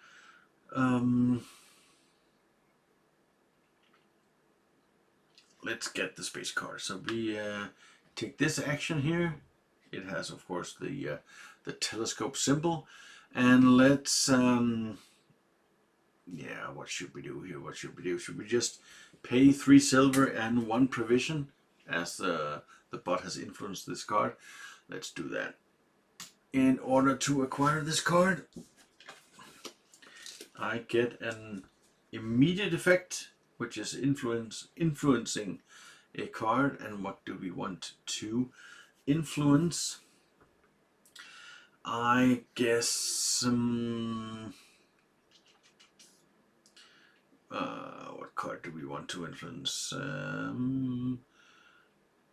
Let's get the space card. So we take this action here. It has, of course, the telescope symbol, and let's yeah, what should we do here? What should we do? Should we just pay 3 silver and 1 provision, as the bot has influenced this card? Let's do that. In order to acquire this card, I get an immediate effect, which is influencing a card. And what do we want to influence? I guess what card do we want to influence?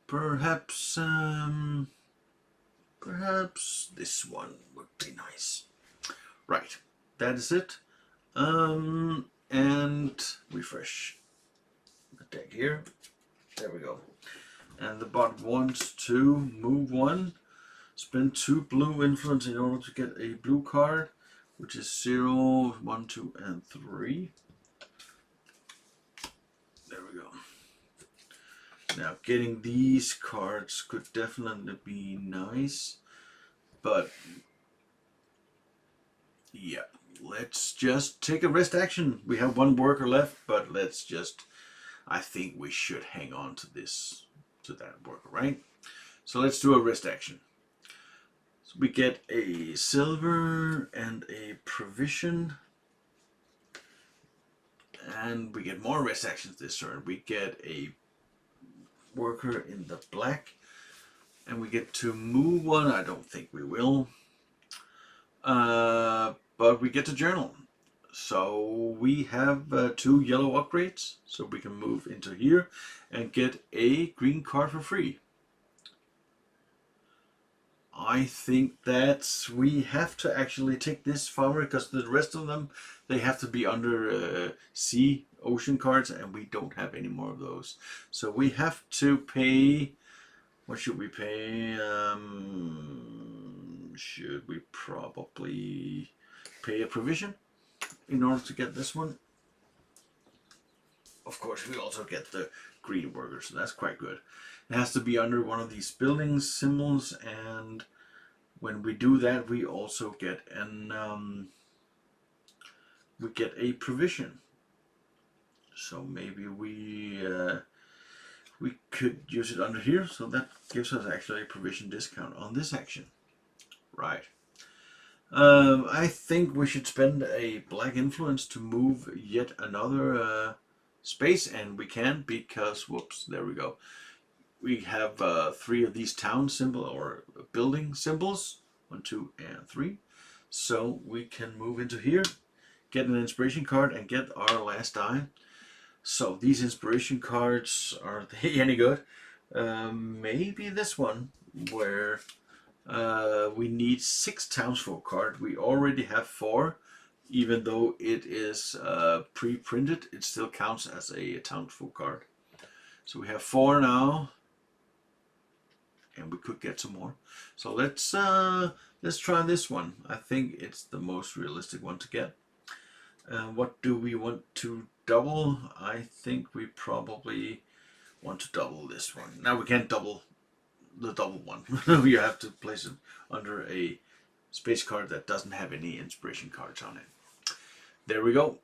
Perhaps this one would be nice. Right, that is it. And refresh the deck here. There we go. And the bot wants to move 1, spend 2 blue influence in order to get a blue card, which is 0, 1, 2, and 3. There we go. Now, getting these cards could definitely be nice, but yeah, let's just take a rest action. We have 1 worker left, but let's just, I think we should hang on to that worker, right? So let's do a rest action. So we get a silver and a provision, And we get more rest actions this turn. We get a worker in the black. And we get to move one. I don't think we will. But we get to journal. So we have 2 yellow upgrades. So we can move into here and get a green card for free. I think that we have to actually take this farmer because the rest of them, they have to be under sea ocean cards, and we don't have any more of those. So we have to pay. What should we pay? Should we probably pay a provision in order to get this one? Of course, we also get the green worker, so that's quite good. It has to be under one of these building symbols, and when we do that, we also get a provision. So maybe we could use it under here, so that gives us actually a provision discount on this action. Right. I think we should spend a black influence to move yet another space, and we can because, whoops, there we go. We have 3 of these town symbol or building symbols, 1, 2, and 3. So we can move into here, get an inspiration card, and get our last die. So these inspiration cards, are they any good? Maybe this one, where we need 6 townsfolk cards. We already have 4. Even though it is pre-printed, it still counts as a townsfolk card. So we have 4 now, and we could get some more. So let's try this one. I think it's the most realistic one to get. What do we want to double? I think we probably want to double this one. Now we can't double the double one. You have to place it under a space card that doesn't have any inspiration cards on it. There we go.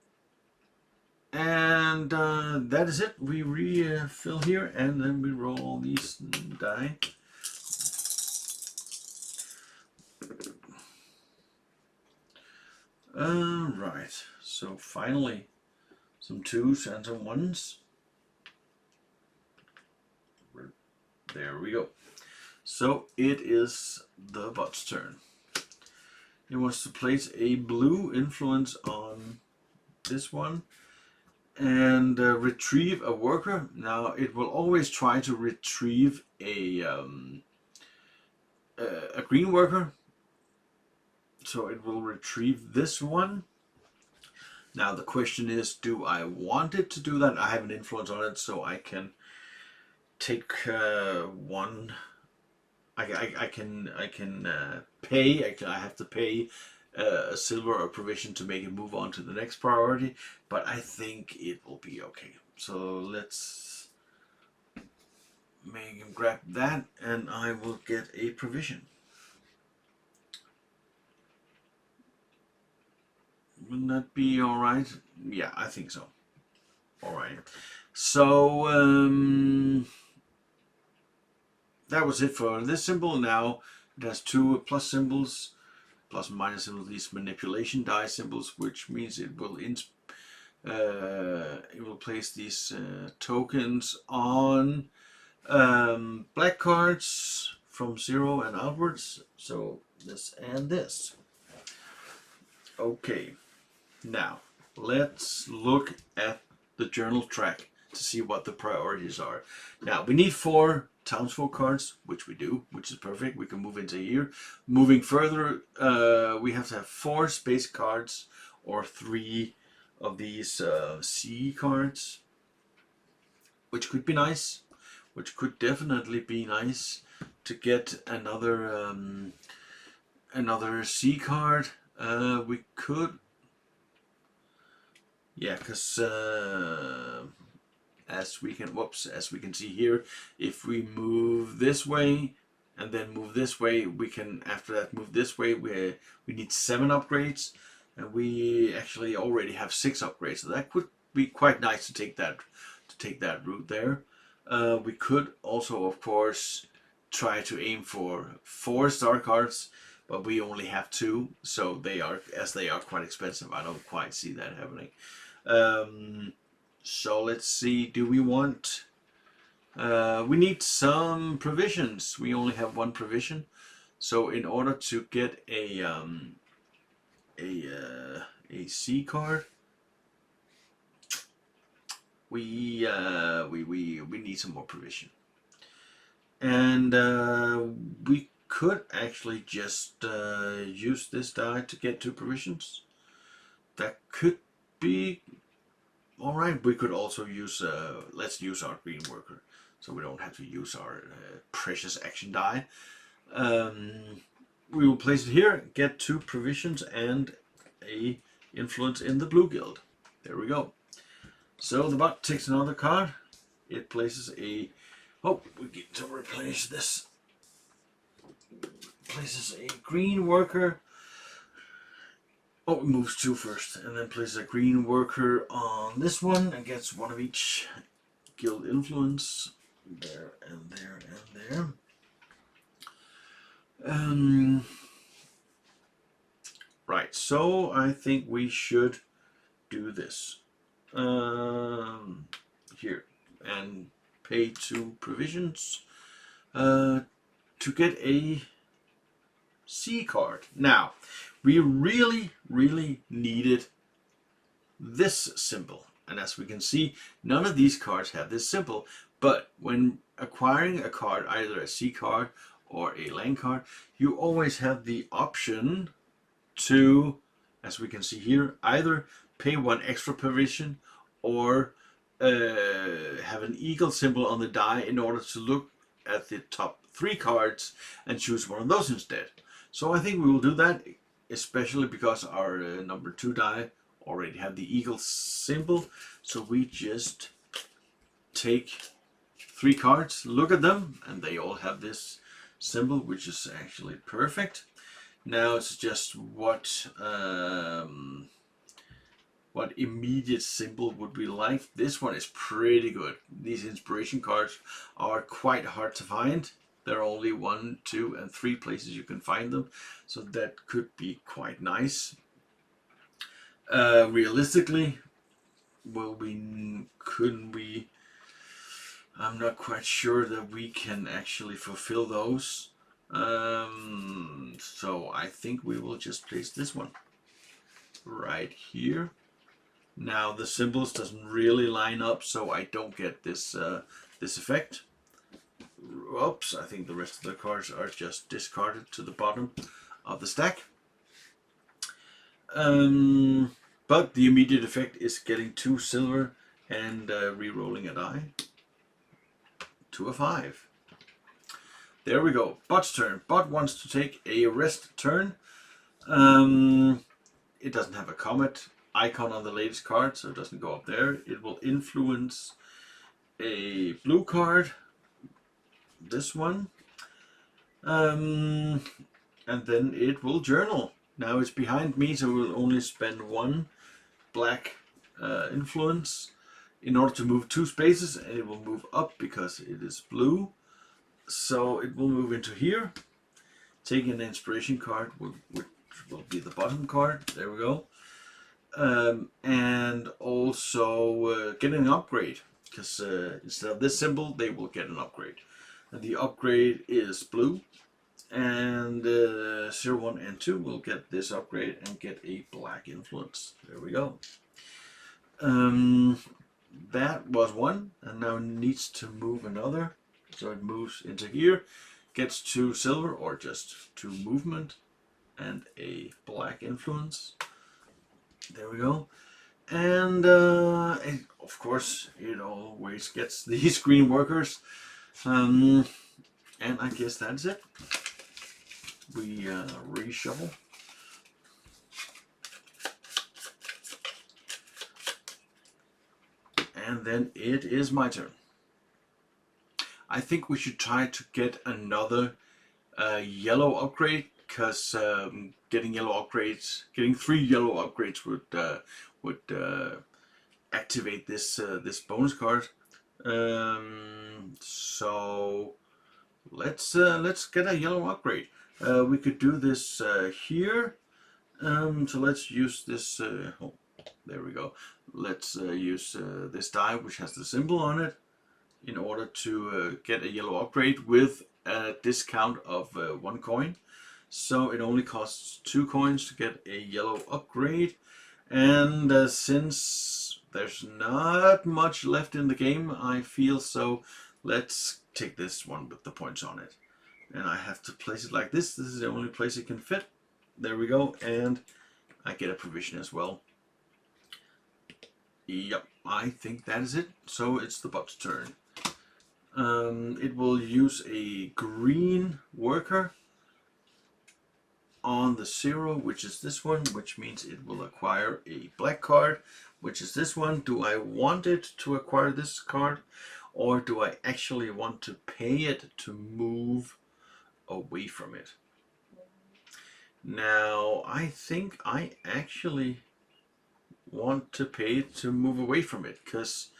And that is it. We refill here, and then we roll these die. Right. So finally, some 2s and some 1s. There we go. So it is the bot's turn. It wants to place a blue influence on this one and retrieve a worker. Now it will always try to retrieve a green worker. So it will retrieve this one. Now the question is, do I want it to do that? I have an influence on it, so I can take one. I can pay. I have to pay a silver or provision to make it move on to the next priority, but I think it will be okay. So let's make him grab that, and I will get a provision. Wouldn't that be all right? Yeah, I think so. All right. So that was it for this symbol. Now it has 2 plus symbols, plus and minus symbols, these manipulation die symbols, which means it will place these tokens on black cards from 0 and outwards. So this and this. Okay. Now, let's look at the journal track to see what the priorities are. Now, we need 4 townsfolk cards, which we do, which is perfect. We can move into here. Moving further, we have to have 4 space cards or 3 of these sea cards, which could be nice, which could definitely be nice to get another sea card. We could, yeah, because as we can see here, if we move this way and then move this way, we can after that move this way. We need 7 upgrades, and we actually already have 6 upgrades, so that could be quite nice to take that route there. We could also, of course, try to aim for 4 star cards, but we only have 2, so they are quite expensive. I don't quite see that happening. So let's see, do we want... we need some provisions. We only have one provision. So in order to get a C card, we need some more provision. And we could actually just use this die to get 2 provisions. That could be alright. We could also use, let's use our green worker, so we don't have to use our precious action die. We will place it here, get 2 provisions and a influence in the blue guild. There we go. So the bot takes another card. It places a... Oh, we get to replace this. Places a green worker. Oh, it moves 2 first, and then places a green worker on this one and gets 1 of each guild influence. There and there and there. Right, so I think we should do this here and pay 2 provisions to get a C card. Now, we really needed this symbol, and as we can see, none of these cards have this symbol, but when acquiring a card, either a C card or a LAN card, you always have the option to, as we can see here, either pay 1 extra provision or have an eagle symbol on the die in order to look at the top 3 cards and choose one of those instead. So I think we will do that, especially because our number 2 die already have the eagle symbol. So we just take 3 cards, look at them, and they all have this symbol, which is actually perfect. Now it's just what immediate symbol would we like. This one is pretty good. These inspiration cards are quite hard to find. There are only 1, 2, and 3 places you can find them, so that could be quite nice. Realistically, couldn't we? I'm not quite sure that we can actually fulfill those. So I think we will just place this one right here. Now the symbols doesn't really line up, so I don't get this this effect. Oops, I think the rest of the cards are just discarded to the bottom of the stack. But the immediate effect is getting 2 silver and re-rolling a die to a 5. There we go. Bot's turn. Bot wants to take a rest turn. It doesn't have a comet icon on the latest card, so it doesn't go up there. It will influence a blue card, this one, and then it will journal. Now it's behind me, so we'll only spend 1 black influence in order to move 2 spaces, and it will move up because it is blue. So it will move into here, taking an inspiration card, which will be the bottom card. There we go. And also getting an upgrade, because instead of this symbol, they will get an upgrade. And the upgrade is blue, and 0, 1, and 2 will get this upgrade and get a black influence. There we go. That was 1, and now needs to move another. So it moves into here, gets 2 silver or just 2 movement and a black influence. There we go. And of course it always gets these green workers. And I guess that's it. We reshuffle. And then it is my turn. I think we should try to get another yellow upgrade, because getting 3 yellow upgrades would activate this this bonus card. So let's get a yellow upgrade. We could do this here. So let's use this. There we go. Let's use this die, which has the symbol on it, in order to get a yellow upgrade with a discount of 1 coin. So it only costs 2 coins to get a yellow upgrade. And since there's not much left in the game, I feel, so let's take this one with the points on it. And I have to place it like this. This is the only place it can fit. There we go. And I get a provision as well. Yep, I think that is it. So it's the bot's turn. It will use a green worker on the 0, which is this one, which means it will acquire a black card, which is this one. Do I want it to acquire this card, or do I actually want to pay it to move away from it? Now, I think I actually want to pay it to move away from it, because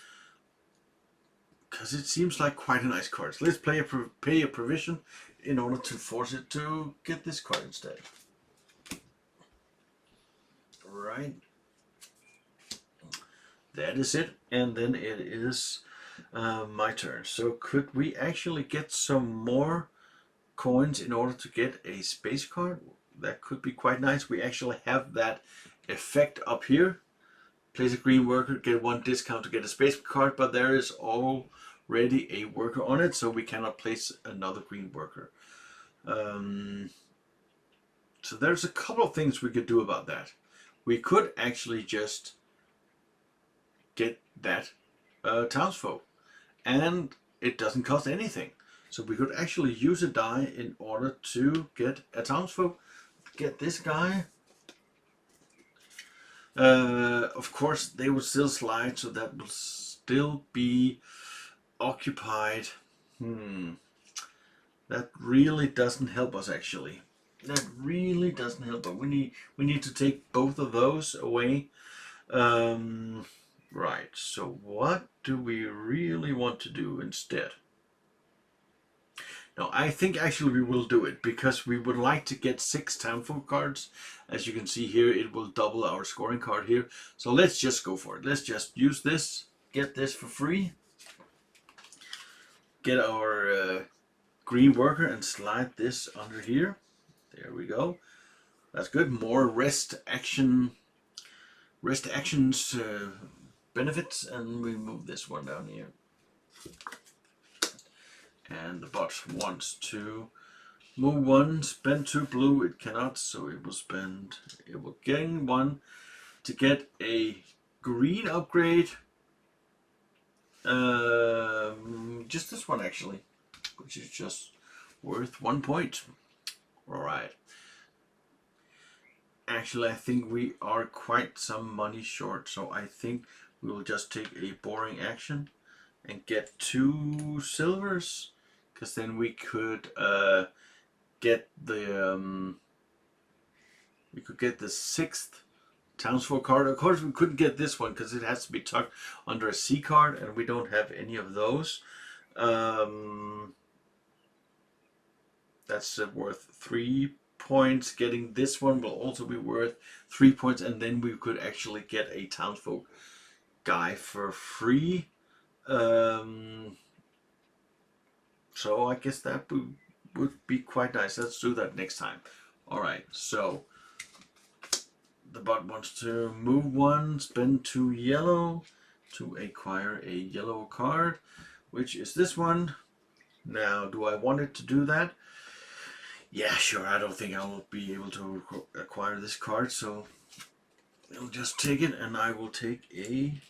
it seems like quite a nice card. So let's pay a provision in order to force it to get this card instead. Right. That is it. And then it is my turn. So could we actually get some more coins in order to get a space card? That could be quite nice. We actually have that effect up here. Place a green worker, get 1 discount to get a space card, but there is already a worker on it, so we cannot place another green worker. So there's a couple of things we could do about that. We could actually just get that townsfolk, and it doesn't cost anything. So we could actually use a die in order to get a townsfolk. Get this guy. Of course, they will still slide, so that will still be occupied. That really doesn't help us, actually. That really doesn't help us. We need to take both of those away. Right. So what do we really want to do instead? Now, I think actually we will do it, because we would like to get 6 townsfolk cards. As you can see here, it will double our scoring card here. So let's just go for it. Let's just use this, get this for free, get our green worker and slide this under here. There we go. That's good. More rest actions benefits, and we move this one down here. And the bot wants to move 1, spend 2 blue. It cannot, so it will gain 1 to get a green upgrade. Just this one, actually, which is just worth 1 point. Alright. Actually, I think we are quite some money short, so I think we will just take a boring action and get 2 silvers, because then we could get the 6th townsfolk card. Of course, we couldn't get this one because it has to be tucked under a C card, and we don't have any of those. That's worth 3 points. Getting this one will also be worth 3 points, and then we could actually get a townsfolk guy for free. So I guess that would be quite nice. Let's do that next time. Alright, so the bot wants to move 1, spend 2 yellow to acquire a yellow card, which is this one. Now, do I want it to do that? Yeah, sure. I don't think I will be able to acquire this card, so I'll just take it, and I will take a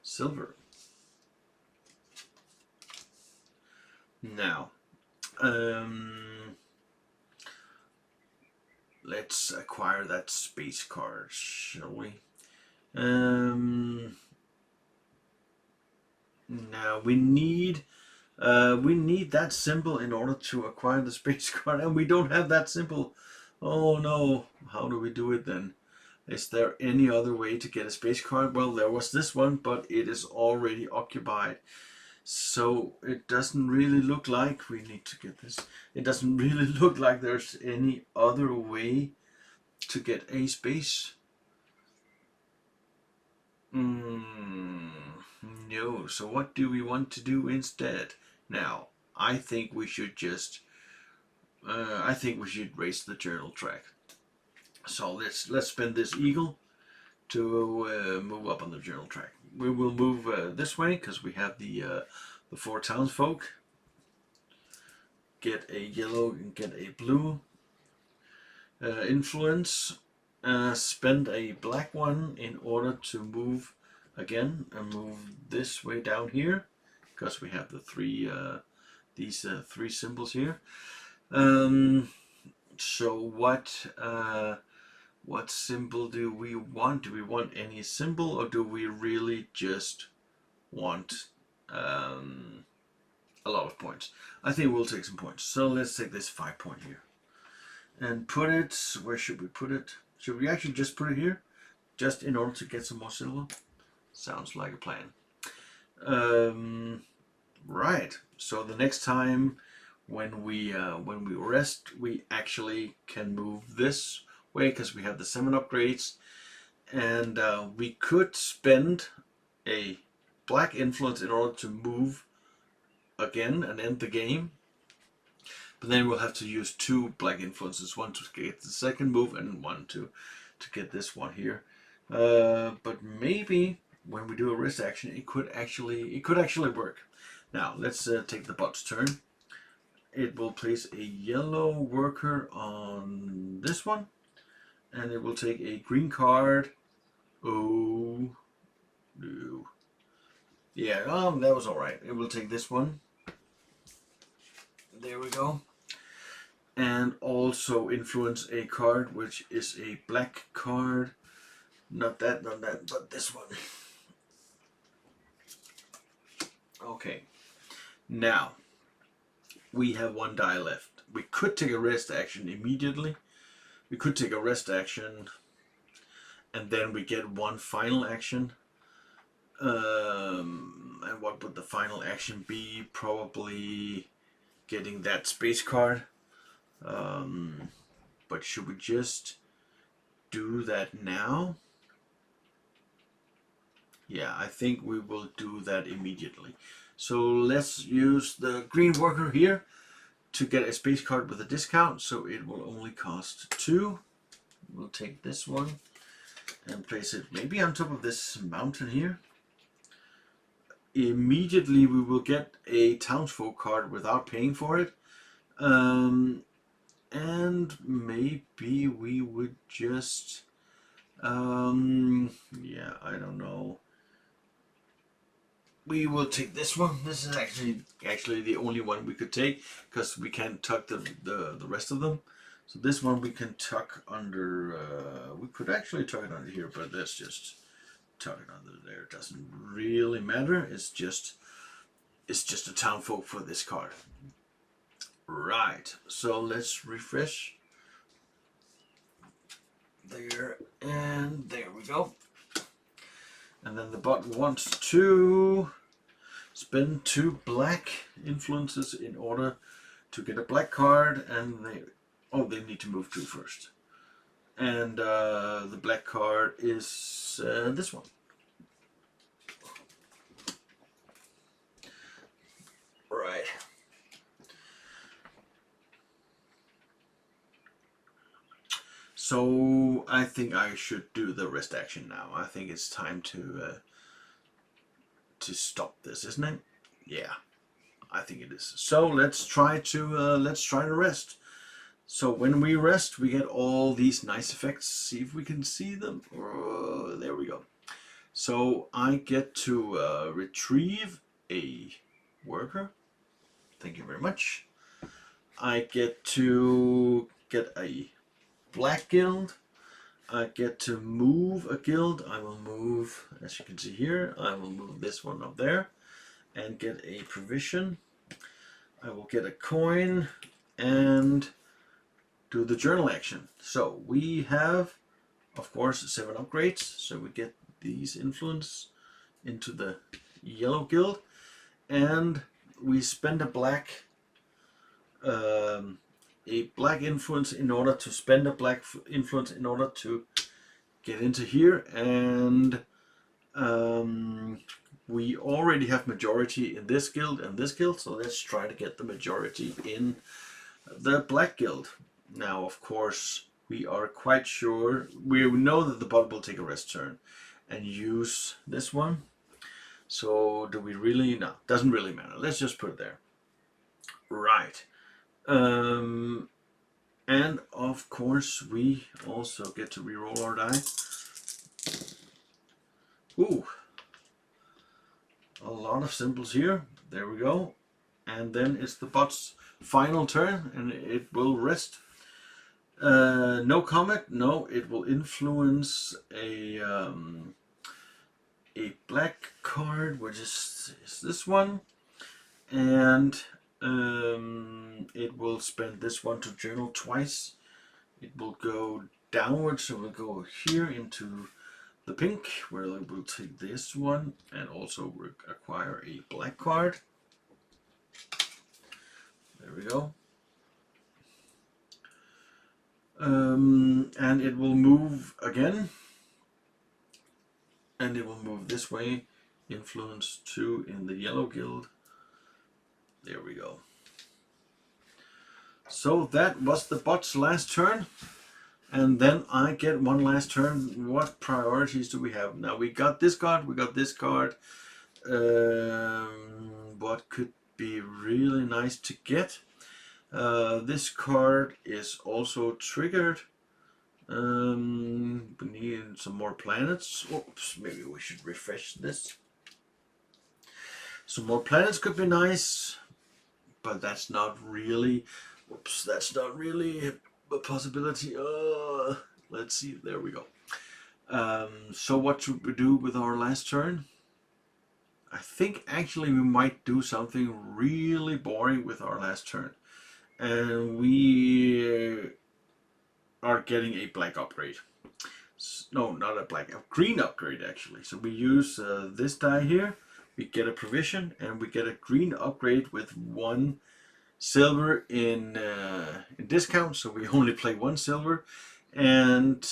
silver. Now, let's acquire that space card, shall we? Now we need that symbol in order to acquire the space card, and we don't have that symbol. Oh no, how do we do it then? Is there any other way to get a space card? Well, there was this one, but it is already occupied. So it doesn't really look like we need to get this. It doesn't really look like there's any other way to get a space No. So what do we want to do instead? Now, I think we should just. I think we should race the journal track. So let's spend this eagle to move up on the journal track. We will move this way because we have the 4 townsfolk. Get a yellow and get a blue influence. Spend a black one in order to move again and move this way down here because we have the these three symbols here. So what symbol do we want? Do we want any symbol, or do we really just want a lot of points? I think we'll take some points. So let's take this 5 point here and put it. Where should we put it? Should we actually just put it here, just in order to get some more silver? Sounds like a plan. Right. So the next time when we rest, we actually can move this way because we have the 7 upgrades, and we could spend a black influence in order to move again and end the game. But then we'll have to use 2 black influences, one to get the second move and one to get this one here. But maybe when we do a rest action, it could actually work. Now let's take the bot's turn. It will place a yellow worker on this one, and it will take a green card. Oh no! Yeah, that was all right. It will take this one. There we go. And also influence a card, which is a black card. Not that, but this one. Okay. Now, we have 1 die left. We could take a rest action immediately. We could take a rest action, and then we get 1 final action. And what would the final action be? Probably getting that space card. But should we just do that now? Yeah, I think we will do that immediately. So let's use the green worker here to get a space card with a discount. So it will only cost 2. We'll take this one and place it maybe on top of this mountain here. Immediately we will get a townsfolk card without paying for it. And maybe we would just, yeah, I don't know. We will take this one. This is actually the only one we could take because we can't tuck the rest of them. So this one we can tuck under. We could actually tuck it under here, but let's just tuck it under there. It doesn't really matter. It's just a townfolk for this card. Right. So let's refresh. There and there we go. And then the bot wants to spend 2 black influences in order to get a black card, and they need to move 2 first. And the black card is this one. Right. So I think I should do the rest action now. I think it's time to stop this, isn't it? Yeah, I think it is. So let's try to rest. So when we rest, we get all these nice effects. See if we can see them. Oh, there we go. So I get to retrieve a worker. Thank you very much. I get to get a black guild. I get to move a guild. I will move, as you can see here, I will move this one up there and get a provision. I will get a coin and do the journal action. So we have, of course, 7 upgrades. So we get these influence into the yellow guild, and we spend a black influence in order to spend a black influence in order to get into here and We already have majority in this guild and this guild, so let's try to get the majority in the black guild. Now, of course, we are quite sure, we know that the bot will take a rest turn and use this one. So do we really? No, doesn't really matter. Let's just put it there. Right. And of course, we also get to reroll our die. Ooh. A lot of symbols here. There we go. And then it's the bot's final turn, and it will rest. No comment. No, it will influence a black card, which is this one, and it will spend this one to journal twice. It will go downwards, so we'll go here into the pink, where it will take this one and also acquire a black card. There we go. And it will move again. And it will move this way. Influence 2 in the yellow guild. There we go. So that was the bot's last turn. And then I get one last turn. What priorities do we have? Now we got this card, we got this card. What could be really nice to get? This card is also triggered. We need some more planets. Oops, maybe we should refresh this. Some more planets could be nice, but that's not really. Oops, that's not really a possibility. Let's see. There we go. So what should we do with our last turn? I think actually we might do something really boring with our last turn, and we are getting a black upgrade. No, not a black, a green upgrade actually. So we use this die here. We get a provision, and we get a green upgrade with 1 silver in discount. So we only play 1 silver, and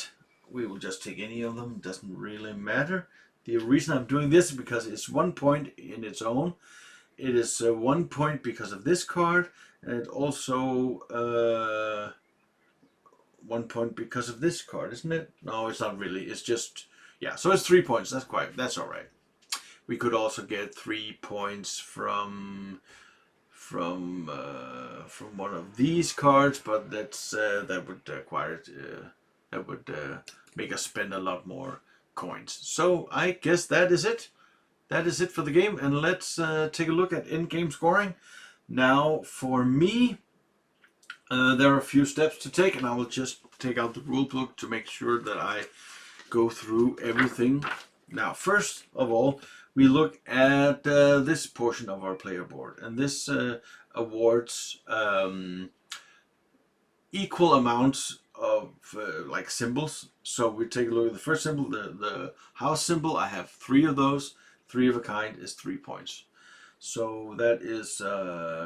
we will just take any of them. Doesn't really matter. The reason I'm doing this is because it's 1 point in its own. It is 1 point because of this card, and it also 1 point because of this card, isn't it? No, it's not really. It's just, yeah. So it's 3 points. That's all right. We could also get 3 points from one of these cards, but that's that would acquire that would make us spend a lot more coins. So I guess that is it. That is it for the game, and let's take a look at in-game scoring. Now, for me, there are a few steps to take, and I will just take out the rule book to make sure that I go through everything. Now, first of all, we look at this portion of our player board, and this awards equal amounts of like symbols. So we take a look at the first symbol, the house symbol. I have 3 of those. 3 of a kind is 3 points. So that is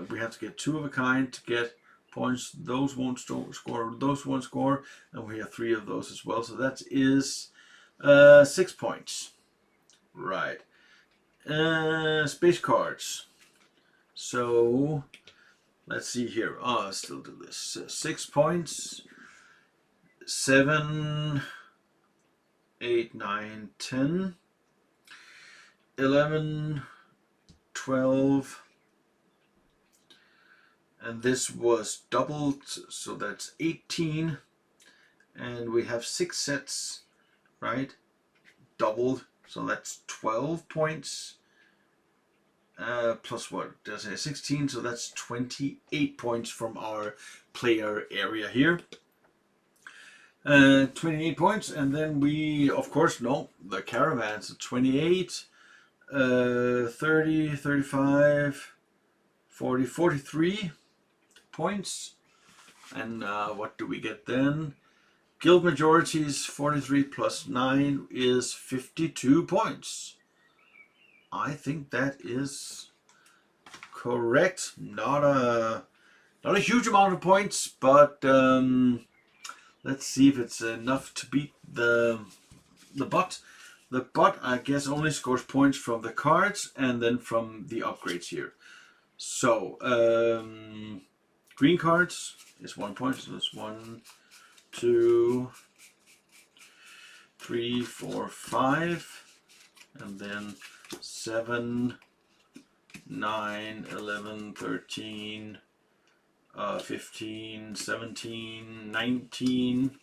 we have to get 2 of a kind to get points. Those won't score, those won't score, and we have 3 of those as well. So that is 6 points. Right. Space cards. So let's see here. Oh, I'll still do this. 6 points. 7, 8, 9, 10, 11, 12, and this was doubled, so that's 18, and we have 6 sets, right? Doubled, so that's 12 points. Plus what? Does it say 16? So that's 28 points from our player area here. 28 points, and then we, of course, know the caravans. 28, 30, 35, 40, 43 points. And what do we get then? Guild majorities, 43 plus 9 is 52 points. I think that is correct. Not a huge amount of points, but let's see if it's enough to beat the bot. The bot, I guess, only scores points from the cards and then from the upgrades here. So, green cards is 1 point. So that's 1, 2, 3, 4, 5. And then 7, 9, 11, 13, 15, 17, 19.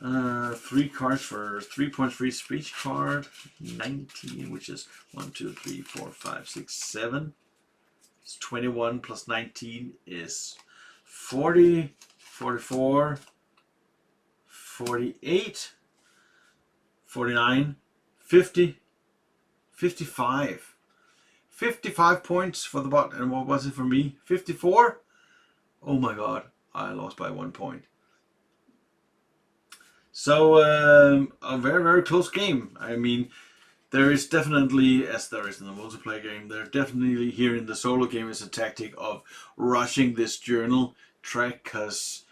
3 cards for 3 points for each card. 19, which is 1, 2, 3, 4, 5, 6, 7. It's 21 plus 19 is 40, 44, 48, 49, 50, 55. 55 points for the bot. And what was it for me? 54? Oh my god, I lost by 1 point. So, a very, very close game. I mean, there is definitely, as there is in the multiplayer game, there definitely here in the solo game is a tactic of rushing this journal track, because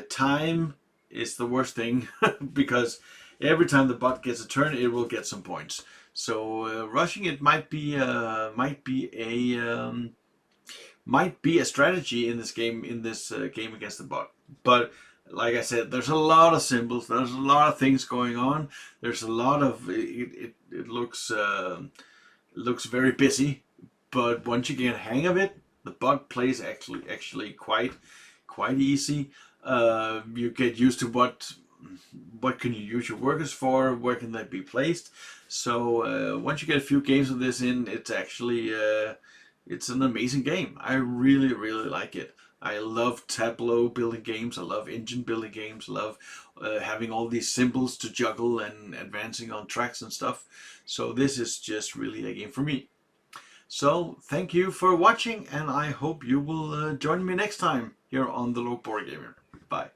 time is the worst thing, because every time the bot gets a turn, it will get some points. So rushing it might be a strategy in this game game against the bot, but like I said, there's a lot of symbols. There's a lot of things going on. There's a lot of it looks very busy, but once you get a hang of it, the bot plays actually quite easy. You get used to what can you use your workers for, where can they be placed. So once you get a few games of this in, it's actually it's an amazing game. I really like it. I love tableau building games. I love engine building games. I love having all these symbols to juggle and advancing on tracks and stuff. So this is just really a game for me. So thank you for watching, and I hope you will join me next time here on the Lone Board Gamer. Bye.